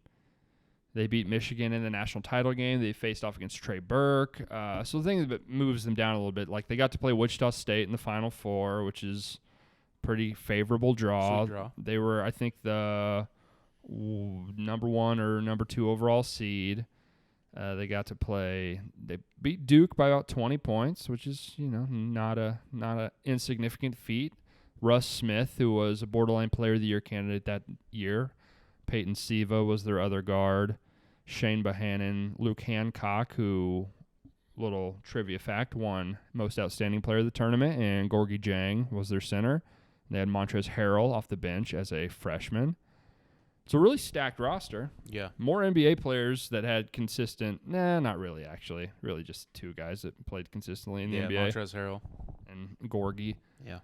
They beat Michigan in the national title game. They faced off against Trey Burke. So the thing that moves them down a little bit, like they got to play Wichita State in the Final Four, which is pretty favorable draw. Sweet draw. They were, I think, the number 1 or number 2 overall seed. They got to play. They beat Duke by about 20 points, which is not a insignificant feat. Russ Smith, who was a borderline Player of the Year candidate that year. Peyton Siva was their other guard. Shane Bohannon, Luke Hancock, who, little trivia fact, won Most Outstanding Player of the Tournament, and Gorgie Jang was their center. They had Montrezl Harrell off the bench as a freshman. It's a really stacked roster. Yeah. More NBA players that had consistent, not really actually. Really just 2 guys that played consistently in the NBA. Montrezl Harrell. And Gorgie. Yeah.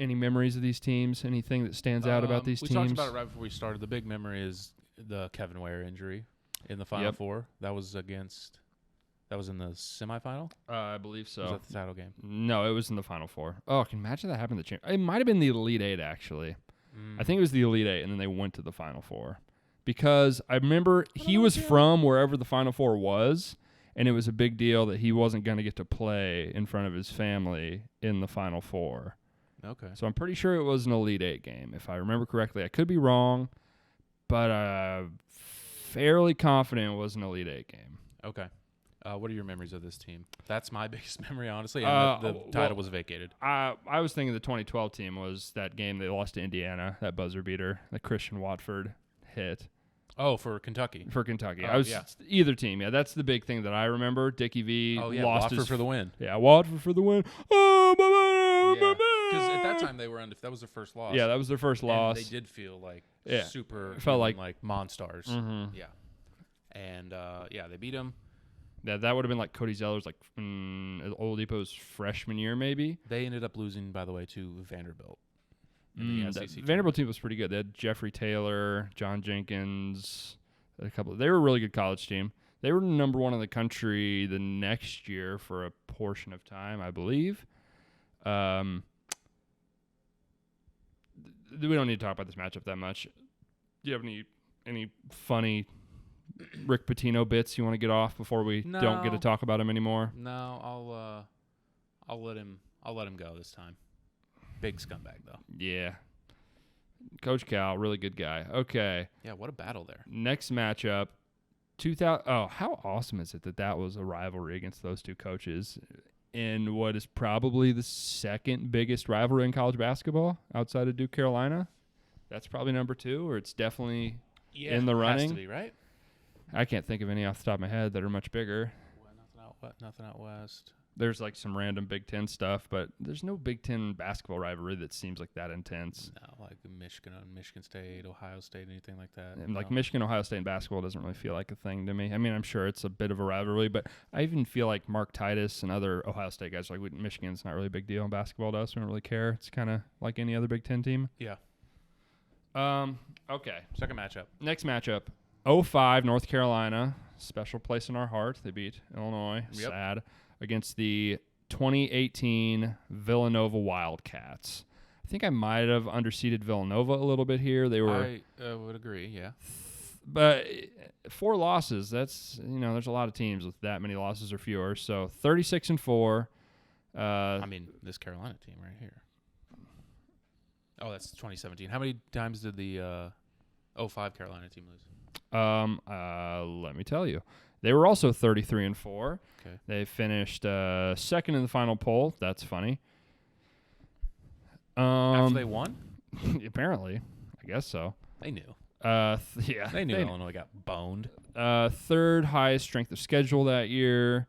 Any memories of these teams? Anything that stands out about these we teams? talked about it right before we started. The big memory is the Kevin Moyer injury in the Final Four. That was in the semifinal? I believe so. Was that the title game? No, it was in the Final Four. Oh, can you imagine that happened to It might have been the Elite Eight, actually. I think it was the Elite Eight, and then they went to the Final Four. Because I remember he was from wherever the Final Four was, and it was a big deal that he wasn't going to get to play in front of his family in the Final Four. Okay. So I'm pretty sure it was an Elite Eight game, if I remember correctly. I could be wrong, but fairly confident it was an Elite Eight game. Okay. What are your memories of this team? That's my biggest memory, honestly. And the title was vacated. I was thinking the 2012 team was that game they lost to Indiana, that buzzer beater, that Christian Watford hit. Oh, for Kentucky. For Kentucky. Oh, I was yeah. Either team. Yeah, that's the big thing that I remember. Dickie V lost Watford for the win. Yeah, Watford for the win. Because at that time they were that was their first loss. Yeah, that was their first loss. They did feel like super. It felt like monsters. Mm-hmm. Yeah. And they beat them. That would have been like Cody Zeller's Oladipo's freshman year, maybe. They ended up losing, by the way, to Vanderbilt. The SEC Vanderbilt team was pretty good. They had Jeffrey Taylor, John Jenkins, They were a really good college team. They were number 1 in the country the next year for a portion of time, I believe. We don't need to talk about this matchup that much. Do you have any funny Rick Pitino bits you want to get off before we don't get to talk about him anymore? No, I'll let him go this time. Big scumbag though. Yeah. Coach Cal, really good guy. Okay. Yeah, what a battle there. Next matchup, 2000. Oh, how awesome is it that was a rivalry against those two coaches in what is probably the second biggest rivalry in college basketball outside of Duke, Carolina? That's probably number 2, or it's definitely in the running. Has to be, right? I can't think of any off the top of my head that are much bigger. Nothing out west. There's like some random Big Ten stuff, but there's no Big Ten basketball rivalry that seems like that intense. No, like Michigan State, Ohio State, anything like that. And like Michigan, Ohio State in basketball doesn't really feel like a thing to me. I mean, I'm sure it's a bit of a rivalry, but I even feel like Mark Titus and other Ohio State guys are like, Michigan's not really a big deal in basketball to us. We don't really care. It's kind of like any other Big Ten team. Yeah. Okay. Second matchup. Next matchup, 05 North Carolina. Special place in our heart. They beat Illinois. Yep. Sad. Against the 2018 Villanova Wildcats. I think I might have underseeded Villanova a little bit here. They were. I would agree, yeah. But 4 losses, that's, there's a lot of teams with that many losses or fewer. So 36-4. I mean, this Carolina team right here. Oh, that's 2017. How many times did the 05 Carolina team lose? Let me tell you. They were also 33-4. Okay. They finished second in the final poll. That's funny. After they won? Apparently. I guess so. They knew. Yeah. They knew Illinois got boned. Third highest strength of schedule that year.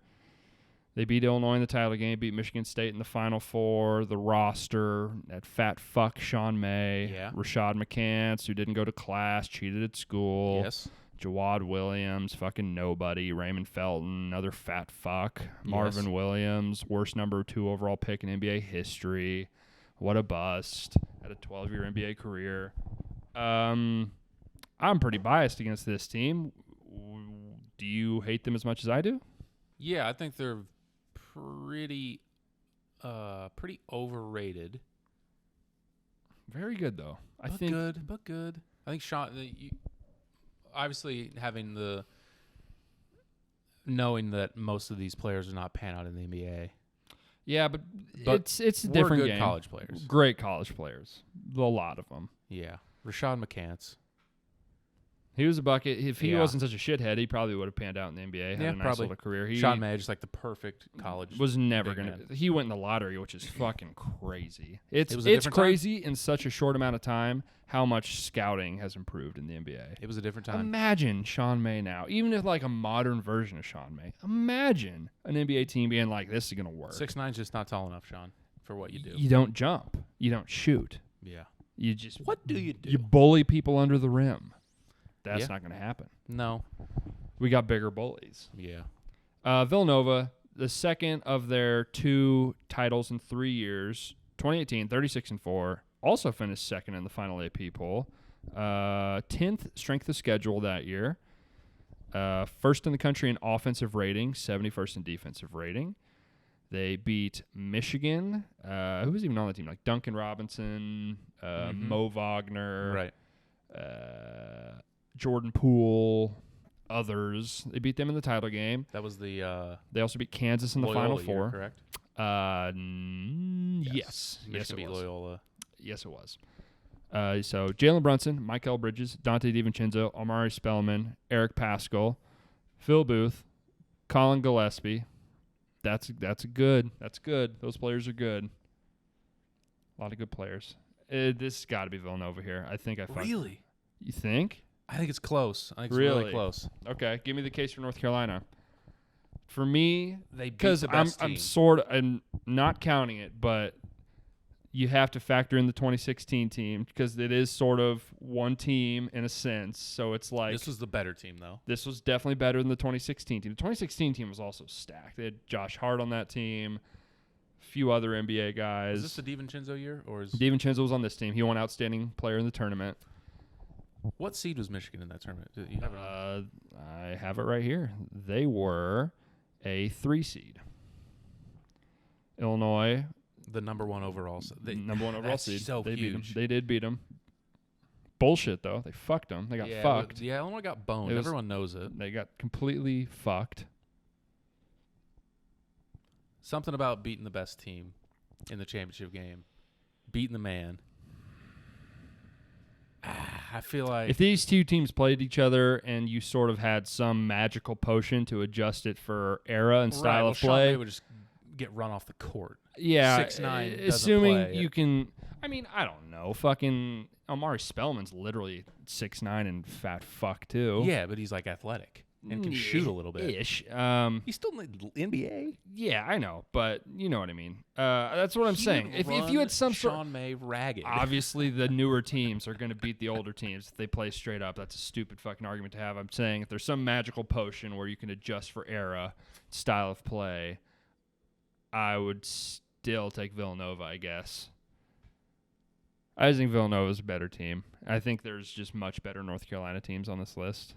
They beat Illinois in the title game, beat Michigan State in the Final Four. The roster, that fat fuck Sean May, Rashad McCants, who didn't go to class, cheated at school. Yes. Jawad Williams, fucking nobody. Raymond Felton, another fat fuck. Marvin Williams, worst number 2 overall pick in NBA history. What a bust. Had a 12-year NBA career. I'm pretty biased against this team. Do you hate them as much as I do? Yeah, I think they're pretty overrated. Very good, though. But good. I think Sean, obviously knowing that most of these players are not pan out in the NBA. Yeah, but it's a different good game. College players. Great college players. A lot of them. Yeah. Rashad McCants. He was a bucket. If he wasn't such a shithead, he probably would have panned out in the NBA. Had a nice little career. Sean May, just like the perfect college. Was never going to. He went in the lottery, which is fucking crazy. It's crazy time. In such a short amount of time how much scouting has improved in the NBA. It was a different time. Imagine Sean May now. Even if like a modern version of Sean May. Imagine an NBA team being like, this is going to work. 6'9" is just not tall enough, Sean, for what you do. You don't jump. You don't shoot. Yeah. You just. What do you do? You bully people under the rim. That's not going to happen. No. We got bigger bullies. Yeah. Villanova, the second of their 2 titles in 3 years, 2018, 36-4, also finished second in the final AP poll. 10th strength of schedule that year. First in the country in offensive rating, 71st in defensive rating. They beat Michigan. Who was even on the team? Like Duncan Robinson, Mo Wagner. Right. Jordan Poole, others. They beat them in the title game. That was the they also beat Kansas in the Loyola Final Four. Year, correct? Yes. Yes, it beat was. Loyola. Yes, it was. So Jalen Brunson, Michael Bridges, Dante DiVincenzo, Omari Spellman, Eric Paschal, Phil Booth, Colin Gillespie. That's good. That's good. Those players are good. A lot of good players. This has got to be Villanova here. I think I fucked. Really? You think? I think it's close. I think it's Really? really close. Okay, give me the case for North Carolina. For me, They beat because the best I'm team. sort of I'm not counting it, but you have to factor in the 2016 team because it is sort of one team in a sense. So it's like This was the better team, though. this was definitely better than the 2016 team. The 2016 team was also stacked. They had Josh Hart on that team, a few other NBA guys. Is this the DiVincenzo year, or is DiVincenzo was on this team. He won outstanding player in the tournament. what seed was Michigan in that tournament? Do you have it? I have it right here. They were a 3 seed. Illinois, The number 1 overall. number 1 overall that's seed. so they beat 'em. huge. They did beat them. Bullshit though. They fucked them. They got yeah, fucked. Yeah, Illinois got boned. It was- Everyone knows it. They got completely fucked. Something about beating the best team in the championship game, beating the man. I feel like If these two teams played each other and you sort of had some magical potion to adjust it for era and style of Sean play, May would just get run off the court. yeah, 6'9" doesn't assuming play. you can. I mean, I don't know. Fucking Omari Spellman's literally 6'9" and fat fuck too. Yeah, but he's like athletic and can shoot a little bit. Ish. He's still in the NBA. Yeah, I know, but you know what I mean. That's what I'm He saying. would If you run had some sort, Sean May ragged. obviously the newer teams are going to beat the older teams if they play straight up. That's a stupid fucking argument to have. I'm saying if there's some magical potion where you can adjust for era, style of play, I would still take Villanova, I guess. I just think Villanova's a better team. I think there's just much better North Carolina teams on this list.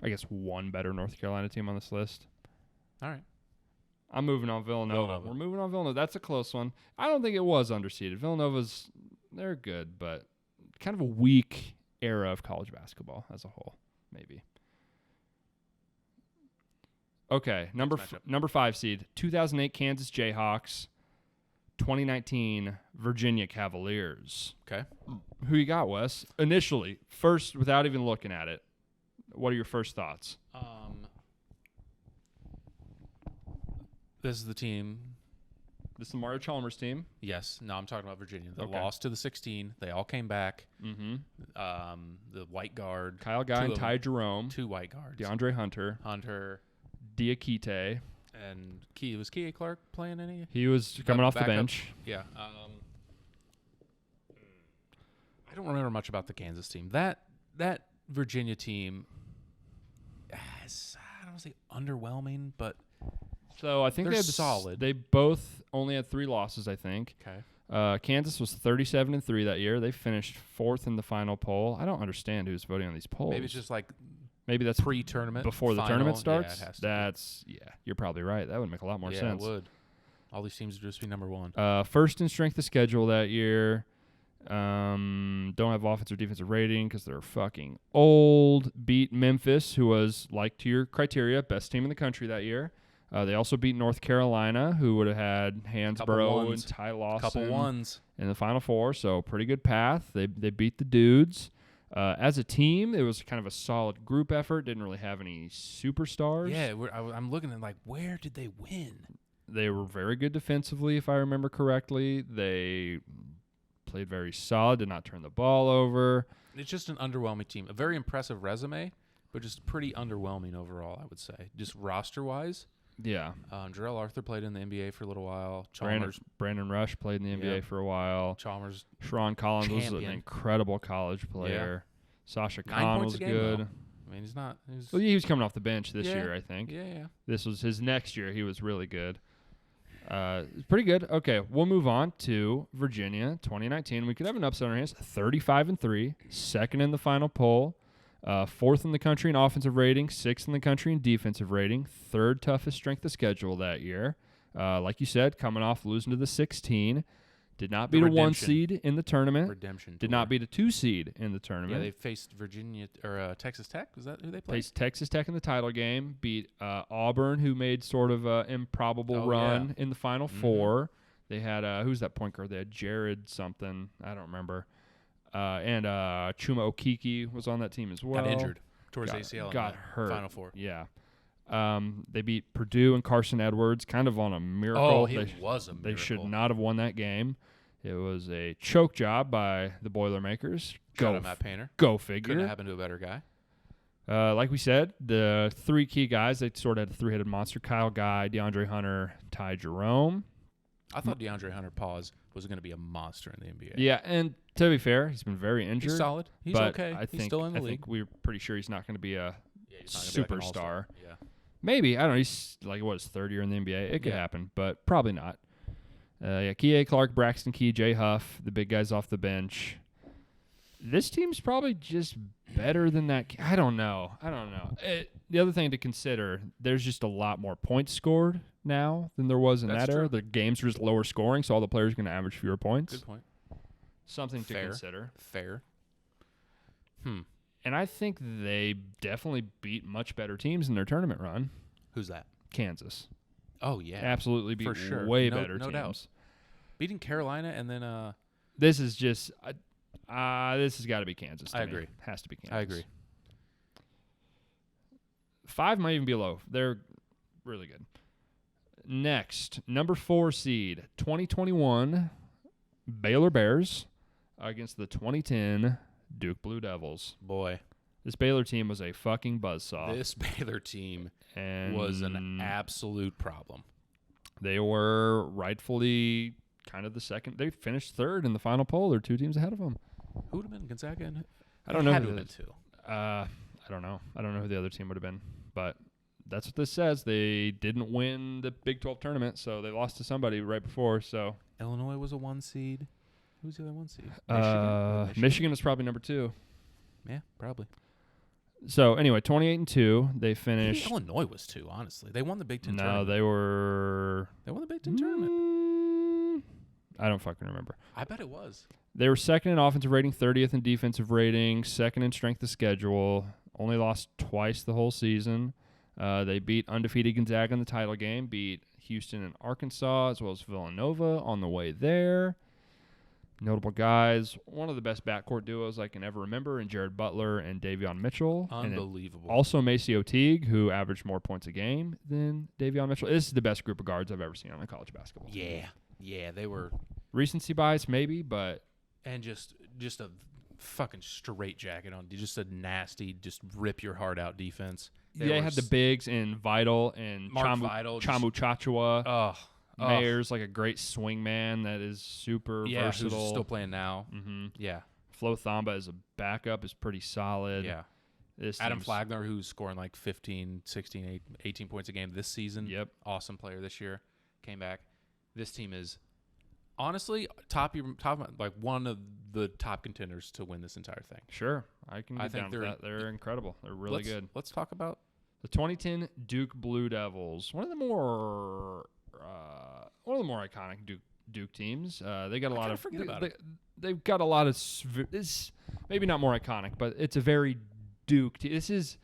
I guess one better North Carolina team on this list. All right. I'm moving on Villanova. We're moving on Villanova. That's a close one. I don't think it was underseeded. Villanova's, they're good, but kind of a weak era of college basketball as a whole, maybe. Okay, number 5 seed, 2008 Kansas Jayhawks, 2019 Virginia Cavaliers. Okay. Who you got, Wes? Initially, first, without even looking at it, what are your first thoughts? This is the team. This is the Mario Chalmers team. Yes. No, I'm talking about Virginia. They Okay. lost to the 16. They all came back. Mm-hmm. The white guard. Kyle Guy and Ty Jerome. 2 white guards. DeAndre Hunter. Diakite. And was Kie Clark playing any? He was coming off the Backup? bench. Yeah. I don't remember much about the Kansas team. That Virginia team is, I don't want to say underwhelming, but So I think they're they had solid. They both only had 3 losses, I think. okay. Kansas was 37-3 that year. They finished 4th in the final poll. I don't understand who's voting on these polls. Maybe it's just like maybe that's pre-tournament before the final. tournament starts. Yeah, it has to be. You're probably right. That would make a lot more Yeah, sense. it would. All these teams would just be number 1. First in strength of schedule that year. Don't have offensive or defensive rating because they're fucking old. Beat Memphis, who was, like to your criteria, best team in the country that year. They also beat North Carolina, who would have had Hansborough and Ty Lawson Couple ones. in the Final Four, so pretty good path. They beat the dudes. As a team, it was kind of a solid group effort. Didn't really have any superstars. Yeah, I'm looking at like, where did they win? They were very good defensively, if I remember correctly. They played very solid, did not turn the ball over. It's just an underwhelming team. A very impressive resume, but just pretty underwhelming overall, I would say. Just roster-wise. Yeah. Jarrell Arthur played in the NBA for a little while. Brandon Rush played in the NBA Yep. for a while. Chalmers. Sharon Collins was an Champion. incredible college player. Sasha 9 Khan points was a game, good. though. I mean, he's not. Well, he was coming off the bench this Yeah. year, I think. Yeah. This was his next year. He was really good. Pretty good. Okay, we'll move on to Virginia 2019. We could have an upset on our hands. 35-3, second in the final poll, 4th in the country in offensive rating, 6th in the country in defensive rating, 3rd toughest strength of schedule that year. Like you said, coming off losing to the 16. Did not beat a 1 seed in the tournament. Redemption. Did not beat a 2 seed in the tournament. Yeah, they faced Virginia or Texas Tech. Is that who they played? Faced Texas Tech in the title game. Beat Auburn, who made sort of an improbable run in the Final Four. They had who's that point guard? They had Jared something. I don't remember. And Chuma Okeke was on that team as well. Got injured. Towards ACL. Got in the hurt. Final Four. Yeah. They beat Purdue and Carson Edwards, kind of on a miracle. Oh, it was a miracle. They should not have won that game. It was a choke job by the Boilermakers. Shout out Matt Painter. Go figure. Couldn't happen to a better guy. Like we said, the three key guys, they sort of had a three-headed monster. Kyle Guy, DeAndre Hunter, Ty Jerome. I thought DeAndre Hunter was going to be a monster in the NBA. Yeah, and to be fair, he's been very injured. He's solid. He's but okay. He's still in the league. I think we're pretty sure he's not going to be a superstar. Yeah. Maybe. I don't know. He's like, what, his third year in the NBA? It could happen, but probably not. Kie Clark, Braxton Key, Jay Huff, the big guys off the bench. This team's probably just better than that. I don't know. The other thing to consider, there's just a lot more points scored now than there was in that era. The games are just lower scoring, so all the players are going to average fewer points. Good point. Something to consider. Fair. And I think they definitely beat much better teams in their tournament run. Who's that? Kansas. Oh, yeah. Absolutely beat for sure. way better teams. No doubt. Beating Carolina and then this is just this has got to be Kansas. I agree. Has to be Kansas. I agree. 5 might even be low. They're really good. Next, number 4 seed, 2021 Baylor Bears against the 2010 Duke Blue Devils. Boy. This Baylor team was a fucking buzzsaw. This Baylor team was an absolute problem. They were rightfully kind of the second. They finished third in the final poll. They're 2 teams ahead of them. Who would have been Gonzaga? And I don't know. Had to have been 2. I don't know. I don't know who the other team would have been, but that's what this says. They didn't win the Big 12 tournament, so they lost to somebody right before. So Illinois was a 1 seed. Who's the other 1 seed? Michigan is probably number 2. Yeah, probably. So anyway, 28-2. They finished. Maybe Illinois was 2. Honestly, they won the Big Ten. No, tournament. they were. They won the Big Ten tournament. I don't fucking remember. I bet it was. They were second in offensive rating, 30th in defensive rating, second in strength of schedule. Only lost twice the whole season. They beat undefeated Gonzaga in the title game, beat Houston and Arkansas, as well as Villanova on the way there. Notable guys, one of the best backcourt duos I can ever remember, in Jared Butler and Davion Mitchell. Unbelievable. Also Macy Teague, who averaged more points a game than Davion Mitchell. This is the best group of guards I've ever seen on a college basketball team. Yeah, they were. Recency bias, maybe, but. And just a fucking straight jacket on. Just a nasty, just rip your heart out defense. They had the bigs in Vital and Vital, Chamu Chachua. Oh, Mayer's like a great swing man that is super versatile. Who's still playing now. Mm-hmm. Yeah. Flo Thamba as a backup is pretty solid. Yeah. Adam Flagler, who's scoring like 15, 16, 18 points a game this season. Yep. Awesome player this year. Came back. This team is honestly like one of the top contenders to win this entire thing. Sure. I can get down with that. They're incredible. They're really good. Let's talk about the 2010 Duke Blue Devils. One of the more iconic Duke teams. They got a lot of. They've got a lot of. It's maybe not more iconic, but it's a very Duke. This is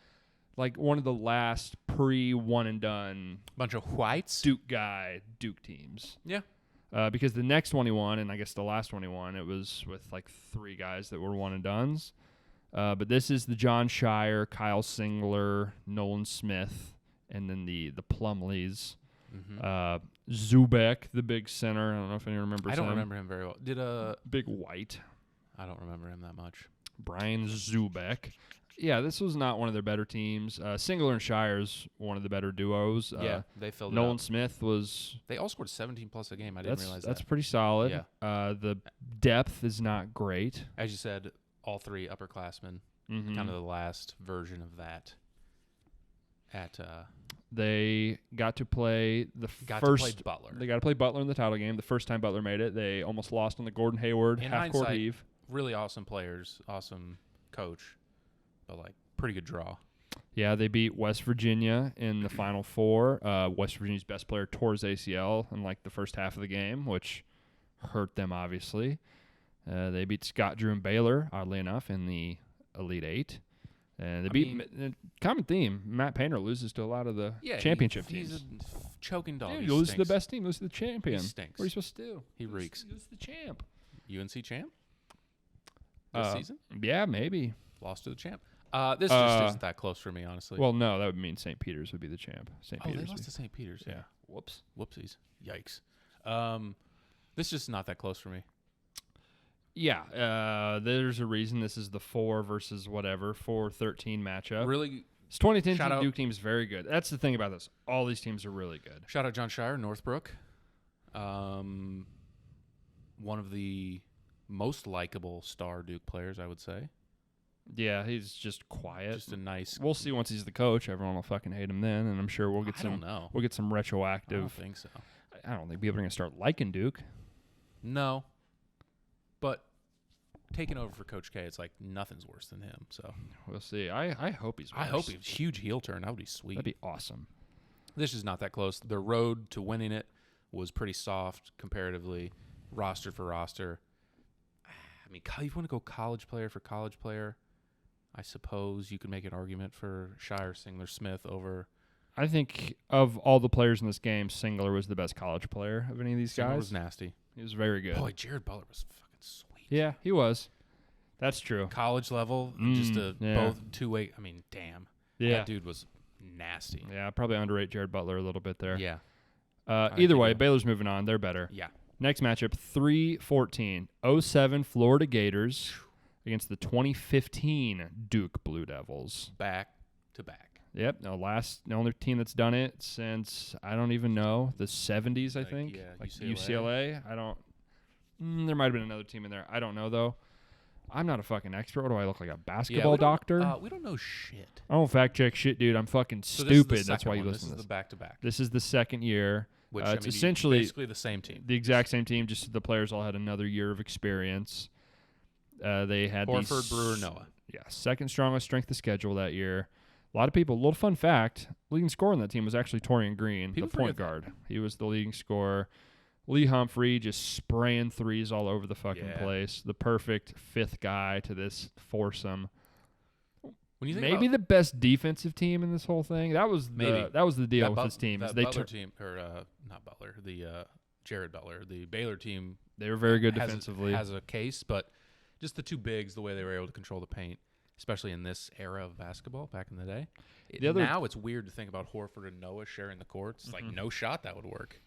like one of the last pre-one and done bunch of whites Duke teams. Yeah. Because the next one he won, and I guess the last one he won, it was with like 3 guys that were one and dones. But this is the John Shire, Kyle Singler, Nolan Smith, and then the Plumleys. Mm-hmm. Zubek, the big center. I don't know if anyone remembers him. I don't remember him very well. Big white. I don't remember him that much. Brian Zubek. Yeah, this was not one of their better teams. Singler and Shire's one of the better duos. They filled Nolan it Smith was. They all scored 17 plus a game. I didn't realize that. That's pretty solid. Yeah. The depth is not great. As you said, all 3 upperclassmen. Mm-hmm. Kind of the last version of that. They got to play Butler. They got to play Butler in the title game. The first time Butler made it, they almost lost on the Gordon Hayward half-court heave. Really awesome players, awesome coach, but like pretty good draw. Yeah, they beat West Virginia in the Final Four. West Virginia's best player tore his ACL in like the first half of the game, which hurt them obviously. They beat Scott Drew and Baylor, oddly enough, in the Elite Eight. And they beat common theme. Matt Painter loses to a lot of the championship teams. He's a choking dog. Dude, you lose to the best team, lose to the champion. He stinks. What are you supposed to do? He reeks. Lose to the champ. UNC champ? this season. Yeah, maybe. Lost to the champ. This just isn't that close for me, honestly. Well, no, that would mean St. Peter's would be the champ. St. Peter's. They lost to St. Peter's. Yeah. Whoops. Whoopsies. Yikes. This is just not that close for me. Yeah, there's a reason this is the 4 versus whatever 4-13 matchup. Really, this 2010 shout out- Duke team is very good. That's the thing about this. All these teams are really good. shout out John Shire, Northbrook. One of the most likable star Duke players, I would say. Yeah, he's just quiet. Just a nice. We'll see once he's the coach. Everyone will fucking hate him then, and I'm sure we'll get I some. don't know. We'll get some I retroactive. don't think so. I don't think people are gonna start liking Duke. No. But taking over for Coach K, it's like nothing's worse than him. So We'll see. I hope he's. I hope worse. he's huge heel turn. That would be sweet. That'd be awesome. This is not that close. The road to winning it was pretty soft comparatively, roster for roster. I mean, you want to go college player for college player. I suppose you could make an argument for Shire, Singler, Smith over. I think of all the players in this game, Singler was the best college player of any of these Singler guys. was nasty. He was very good. Boy, Jared Butler was fucking sweet. Yeah, he was. That's true. College level, just a both two-way. I mean, damn. Yeah. That dude was nasty. Yeah, probably underrate Jared Butler a little bit there. Yeah. Either way, Baylor's moving on. They're better. Yeah. Next matchup, 3-14. 07 Florida Gators against the 2015 Duke Blue Devils. Back to back. Yep. The only team that's done it since, I don't even know, the 70s, I think. Yeah, like UCLA. I don't. There might have been another team in there. I don't know, though. I'm not a fucking expert. What do I look like, a basketball doctor? We don't know shit. I don't fact check shit, dude. I'm fucking So this is the stupid. That's why you second one. listen to This is this. the back-to-back. This is the second year. Which, It's essentially basically the same team. the exact same team, just the players all had another year of experience. They had Horford, Brewer, Noah. Yeah, second strongest strength of schedule that year. A lot of people. Little fun fact: leading scorer on that team was actually Torian Green, People the point forget that. guard. He was the leading scorer. Lee Humphrey just spraying threes all over the fucking place. The perfect fifth guy to this foursome. When you think Maybe about the best defensive team in this whole thing. That was Maybe. the deal with this team. That Is they Butler team, or not Butler, the Jared Butler, the Baylor team. They were very good has defensively. has a case, but just the two bigs, the way they were able to control the paint, especially in this era of basketball back in the day. Now it's weird to think about Horford and Noah sharing the courts. It's like no shot that would work.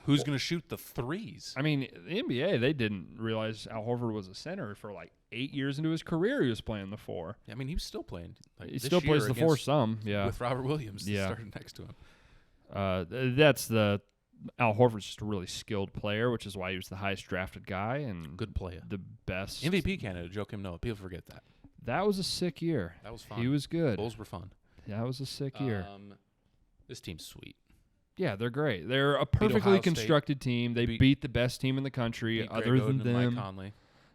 Who's going to shoot the threes? I mean, the NBA, they didn't realize Al Horford was a center for like 8 years into his career. He was playing the 4. I mean, he was still playing. Like, He this still plays year the 4 some, yeah. with Robert Williams Yeah. started next to him. That's the Al Horford's just a really skilled player, which is why he was the highest drafted guy and Good player. the best MVP candidate, Joakim Noah. People forget that. That was a sick year. That was fun. He was good. Bulls were fun. That was a sick year. This team's sweet. Yeah, they're great. They're a Ohio perfectly State. constructed team. They beat the best team in the country, Beat Greg other Oden than and Mike them. Conley.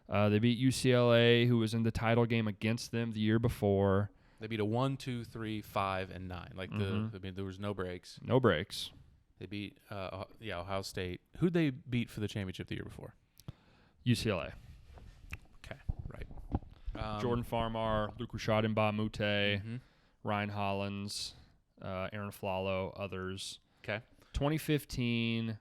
They beat UCLA, who was in the title game against them the year before. They beat a 1, 2, 3, 5, and 9. Like there was no breaks. No breaks. They beat Ohio State. Who'd they beat for the championship the year before? UCLA. Okay, right. Jordan Farmar, Luke Rashad Mute, Mhm. Ryan Hollins, Aaron Flalo, others. Okay. 2015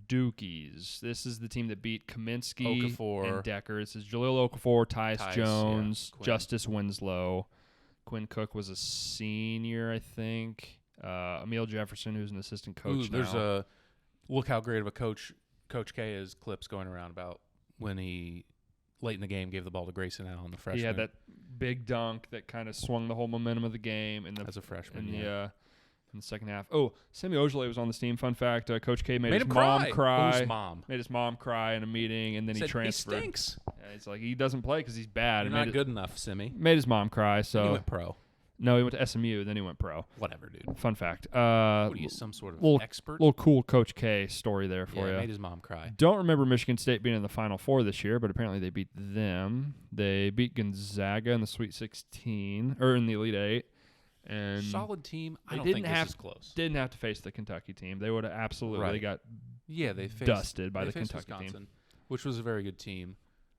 Dukies. This is the team that beat Kaminsky Okafor. and Decker. This is Jaleel Okafor, Tyus Tyus, Jones, yeah, Quinn. Justice Winslow. Quinn Cook was a senior, I think. Emil Jefferson, who's an assistant coach now. There's a look how great of a coach Coach K is. Clips going around about when he late in the game gave the ball to Grayson Allen, the freshman. He had that big dunk that kind of swung the whole momentum of the game. as a freshman. In the second half. Oh, Semi Ojeleye was on this team. Fun fact: Coach K made his him mom cry. Whose mom? Made his mom cry in a meeting, and then he Said, transferred. He stinks. Yeah, he's like, he doesn't play because he's bad. You're and not made good enough, Simi. Made his mom cry. So He went pro. no, he went to SMU. Then he went pro. Whatever, dude. Fun fact. What are you, some sort of expert? Little cool Coach K story there for Yeah, you. made his mom cry. Don't remember Michigan State being in the Final Four this year, but apparently they beat them. They beat Gonzaga in the Sweet 16 or in the Elite 8. And Solid team. I they don't didn't think have this is close. Didn't have to face the Kentucky team. They would have absolutely got Yeah, they faced, dusted by they the faced Kentucky Wisconsin, which was a very good team,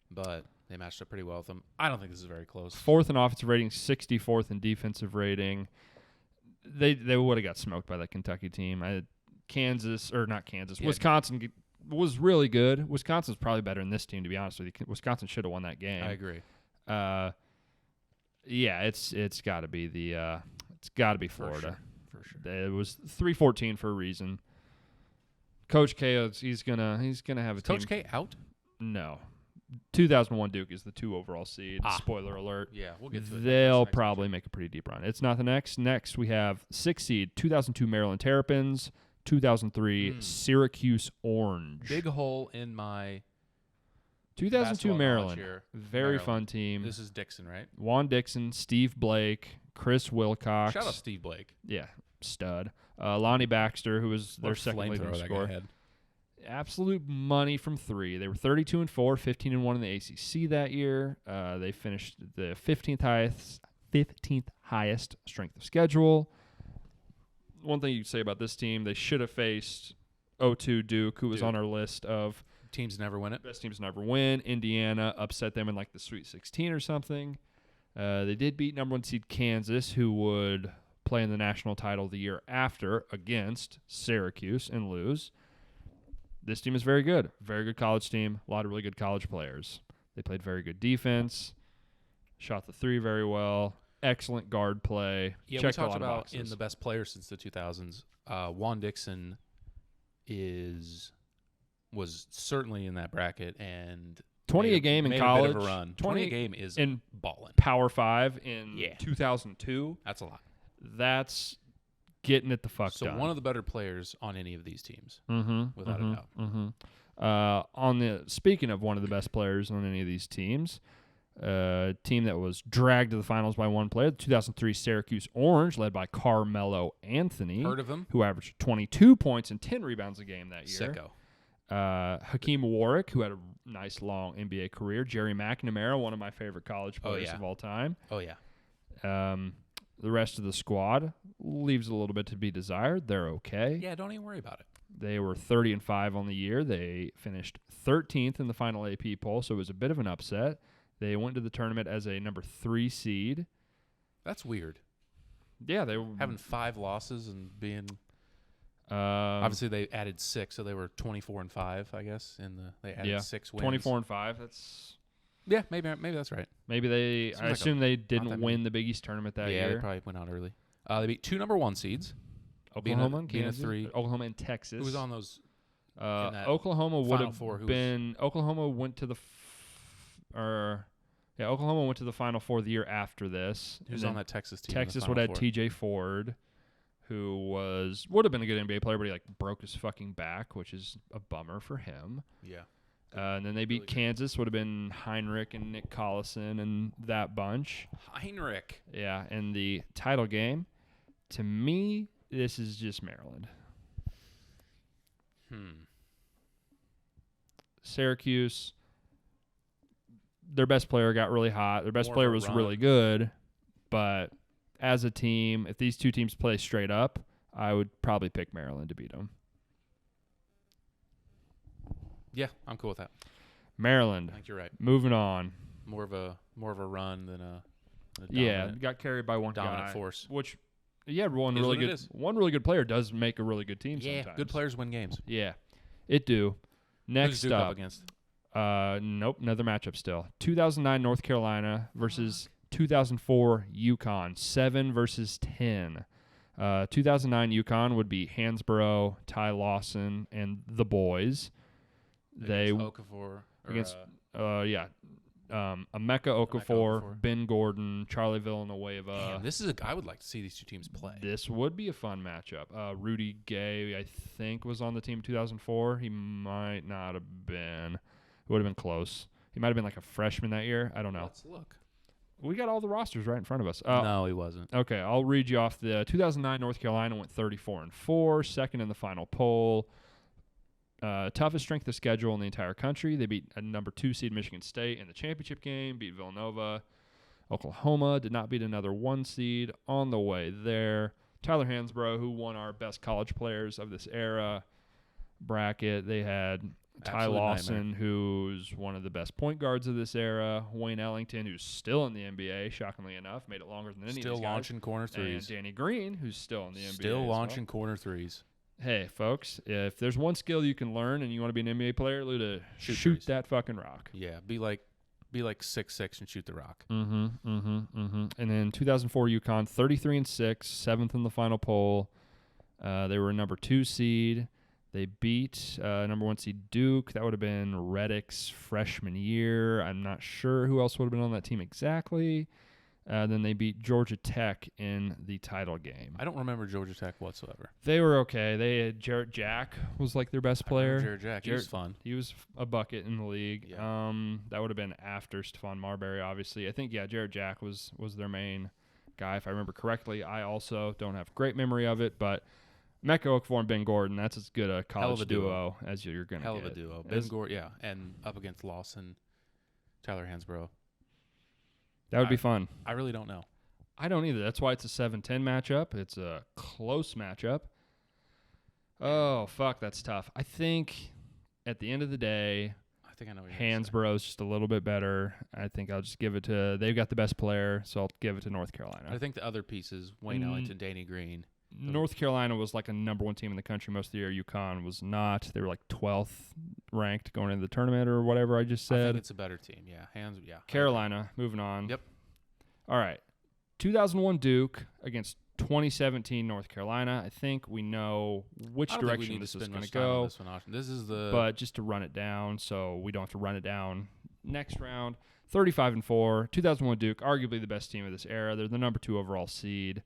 but they matched up pretty well with them. I don't think this is very close. 4th in offensive rating, 64th in defensive rating. They would have got smoked by that Kentucky team. Wisconsin was really good. Wisconsin's probably better than this team, to be honest with you. Wisconsin should have won that game. I agree. Yeah, it's got to be Florida. For sure. It was 3-14 for a reason. Coach K, he's gonna have a team. Coach K out? No. 2001 Duke is the 2 overall seed. Spoiler alert. Yeah, we'll get to it. They'll probably make a pretty deep run. It's not the next. Next, we have 6 seed 2002 Maryland Terrapins, 2003 Syracuse Orange. Big hole in my 2002 Maryland. Here. Very fun team. This is Dixon, right? Juan Dixon, Steve Blake, Chris Wilcox. Shout out Steve Blake. Yeah, stud. Lonnie Baxter, who was their second leading scorer. Absolute money from 3. They were 32-4, 15-1 in the ACC that year. They finished the 15th highest strength of schedule. One thing you could say about this team, they should have faced 02 Duke, who was on our list of teams never win it. Best teams never win. Indiana upset them in like the Sweet 16 or something. They did beat number 1 seed Kansas, who would play in the national title the year after against Syracuse and lose. This team is very good. Very good college team. A lot of really good college players. They played very good defense. Shot the 3 very well. Excellent guard play. Yeah, Checked we talked a lot of about boxes. in the best players since the 2000s. Juan Dixon was certainly in that bracket and 20 a game in made college. A bit of a run. 20 a game is in balling. Power 5 in 2002. That's a lot. That's getting it the fuck so done. One of the better players on any of these teams, without a doubt. Speaking of one of the best players on any of these teams, team that was dragged to the finals by one player, the 2003 Syracuse Orange, led by Carmelo Anthony. Heard of him? Who averaged 22 points and 10 rebounds a game that year. Sicko. Hakeem Warwick, who had a nice long NBA career. Jerry McNamara, one of my favorite college players of all time. Oh, yeah. The rest of the squad leaves a little bit to be desired. They're okay. Yeah, don't even worry about it. They were 30-5 on the year. They finished 13th in the final AP poll, so it was a bit of an upset. They went to the tournament as a number 3 seed. That's weird. Yeah, they were having 5 losses and being. Obviously, they added 6, so they were 24-5. I guess, they added 6 wins. 24-5. That's. Yeah, maybe that's right. Maybe they. I assume they didn't win the Big East tournament that year. Yeah, they probably went out early. They beat 2 number 1 seeds. Oklahoma and Kansas. 3. Oklahoma and Texas. Who was on those? Oklahoma would have been. Oklahoma went to the. Oklahoma went to the Final Four the year after this. Who's on that Texas team? Texas would have had T.J. Ford, who would have been a good NBA player, but he broke his fucking back, which is a bummer for him. Yeah. And then they beat Kansas, would have been Heinrich and Nick Collison and that bunch. Heinrich. Yeah, and the title game, to me, this is just Maryland. Syracuse, their best player got really hot. Their best player was really good, but as a team, if these two teams play straight up, I would probably pick Maryland to beat them. Yeah, I'm cool with that. Maryland. I think you're right. Moving on. More of a run than a got carried by one dominant guy, force. Which, one really good player does make a really good team. Sometimes. Good players win games. Yeah, it do. Next Who's Duke up against? Nope, another matchup still. 2009 North Carolina versus 2004 UConn. 7 versus 10. 2009 UConn would be Hansborough, Ty Lawson, and the boys. Okafor. Against Emeka Okafor, Ben Gordon, Charlie Villanueva. Damn, this is I would like to see these two teams play. This would be a fun matchup. Rudy Gay, I think, was on the team in 2004. He might not have been. It would have been close. He might have been like a freshman that year. I don't know. Let's look. We got all the rosters right in front of us. No, he wasn't. Okay, I'll read you off. The 2009 North Carolina went 34-4, second in the final poll. Toughest strength of schedule in the entire country. They beat a number 2 seed Michigan State in the championship game, beat Villanova. Oklahoma did not beat another 1 seed on the way there. Tyler Hansbrough, who won our best college players of this era bracket. They had Ty Lawson, who's one of the best point guards of this era. Wayne Ellington, who's still in the NBA, shockingly enough, made it longer than any of these guys. Still launching corner threes. And Danny Green, who's still in the NBA. Still launching corner threes. Hey, folks, if there's one skill you can learn and you want to be an NBA player, Luda, Shoot shoot threes. that fucking rock. Yeah, be like 6'6" and shoot the rock. And then 2004 UConn, 33-6, 7th in the final poll. They were a number 2 seed. They beat number 1 seed Duke. That would have been Reddick's freshman year. I'm not sure who else would have been on that team exactly. Then they beat Georgia Tech in the title game. I don't remember Georgia Tech whatsoever. They were okay. They had Jarrett Jack was like their best player. Jarrett Jack, he was fun. He was a bucket in the league. Yeah. That would have been after Stephon Marbury, obviously. I think, Jarrett Jack was their main guy, if I remember correctly. I also don't have great memory of it, but Mecca Okafor and Ben Gordon, that's as good a college duo as you're going to get. Hell of a duo. Ben Gordon, yeah, and up against Lawson, Tyler Hansbrough. That would be fun. I really don't know. I don't either. That's why it's a 7-10 matchup. It's a close matchup. Oh, fuck, that's tough. I think at the end of the day, I think I know what you're gonna say. Hansborough's just a little bit better. I think I'll just give it to – they've got the best player, so I'll give it to North Carolina. I think the other pieces, Wayne Ellington, Danny Green. North Carolina was like a number 1 team in the country most of the year. UConn was not. They were like 12th ranked going into the tournament or whatever I just said. I think it's a better team, yeah. Carolina, moving on. Yep. All right. 2001 Duke against 2017 North Carolina. I think we know which direction this is going to go. This is the. But just to run it down, so we don't have to run it down next round. 35-4. 2001 Duke, arguably the best team of this era. They're the number 2 overall seed.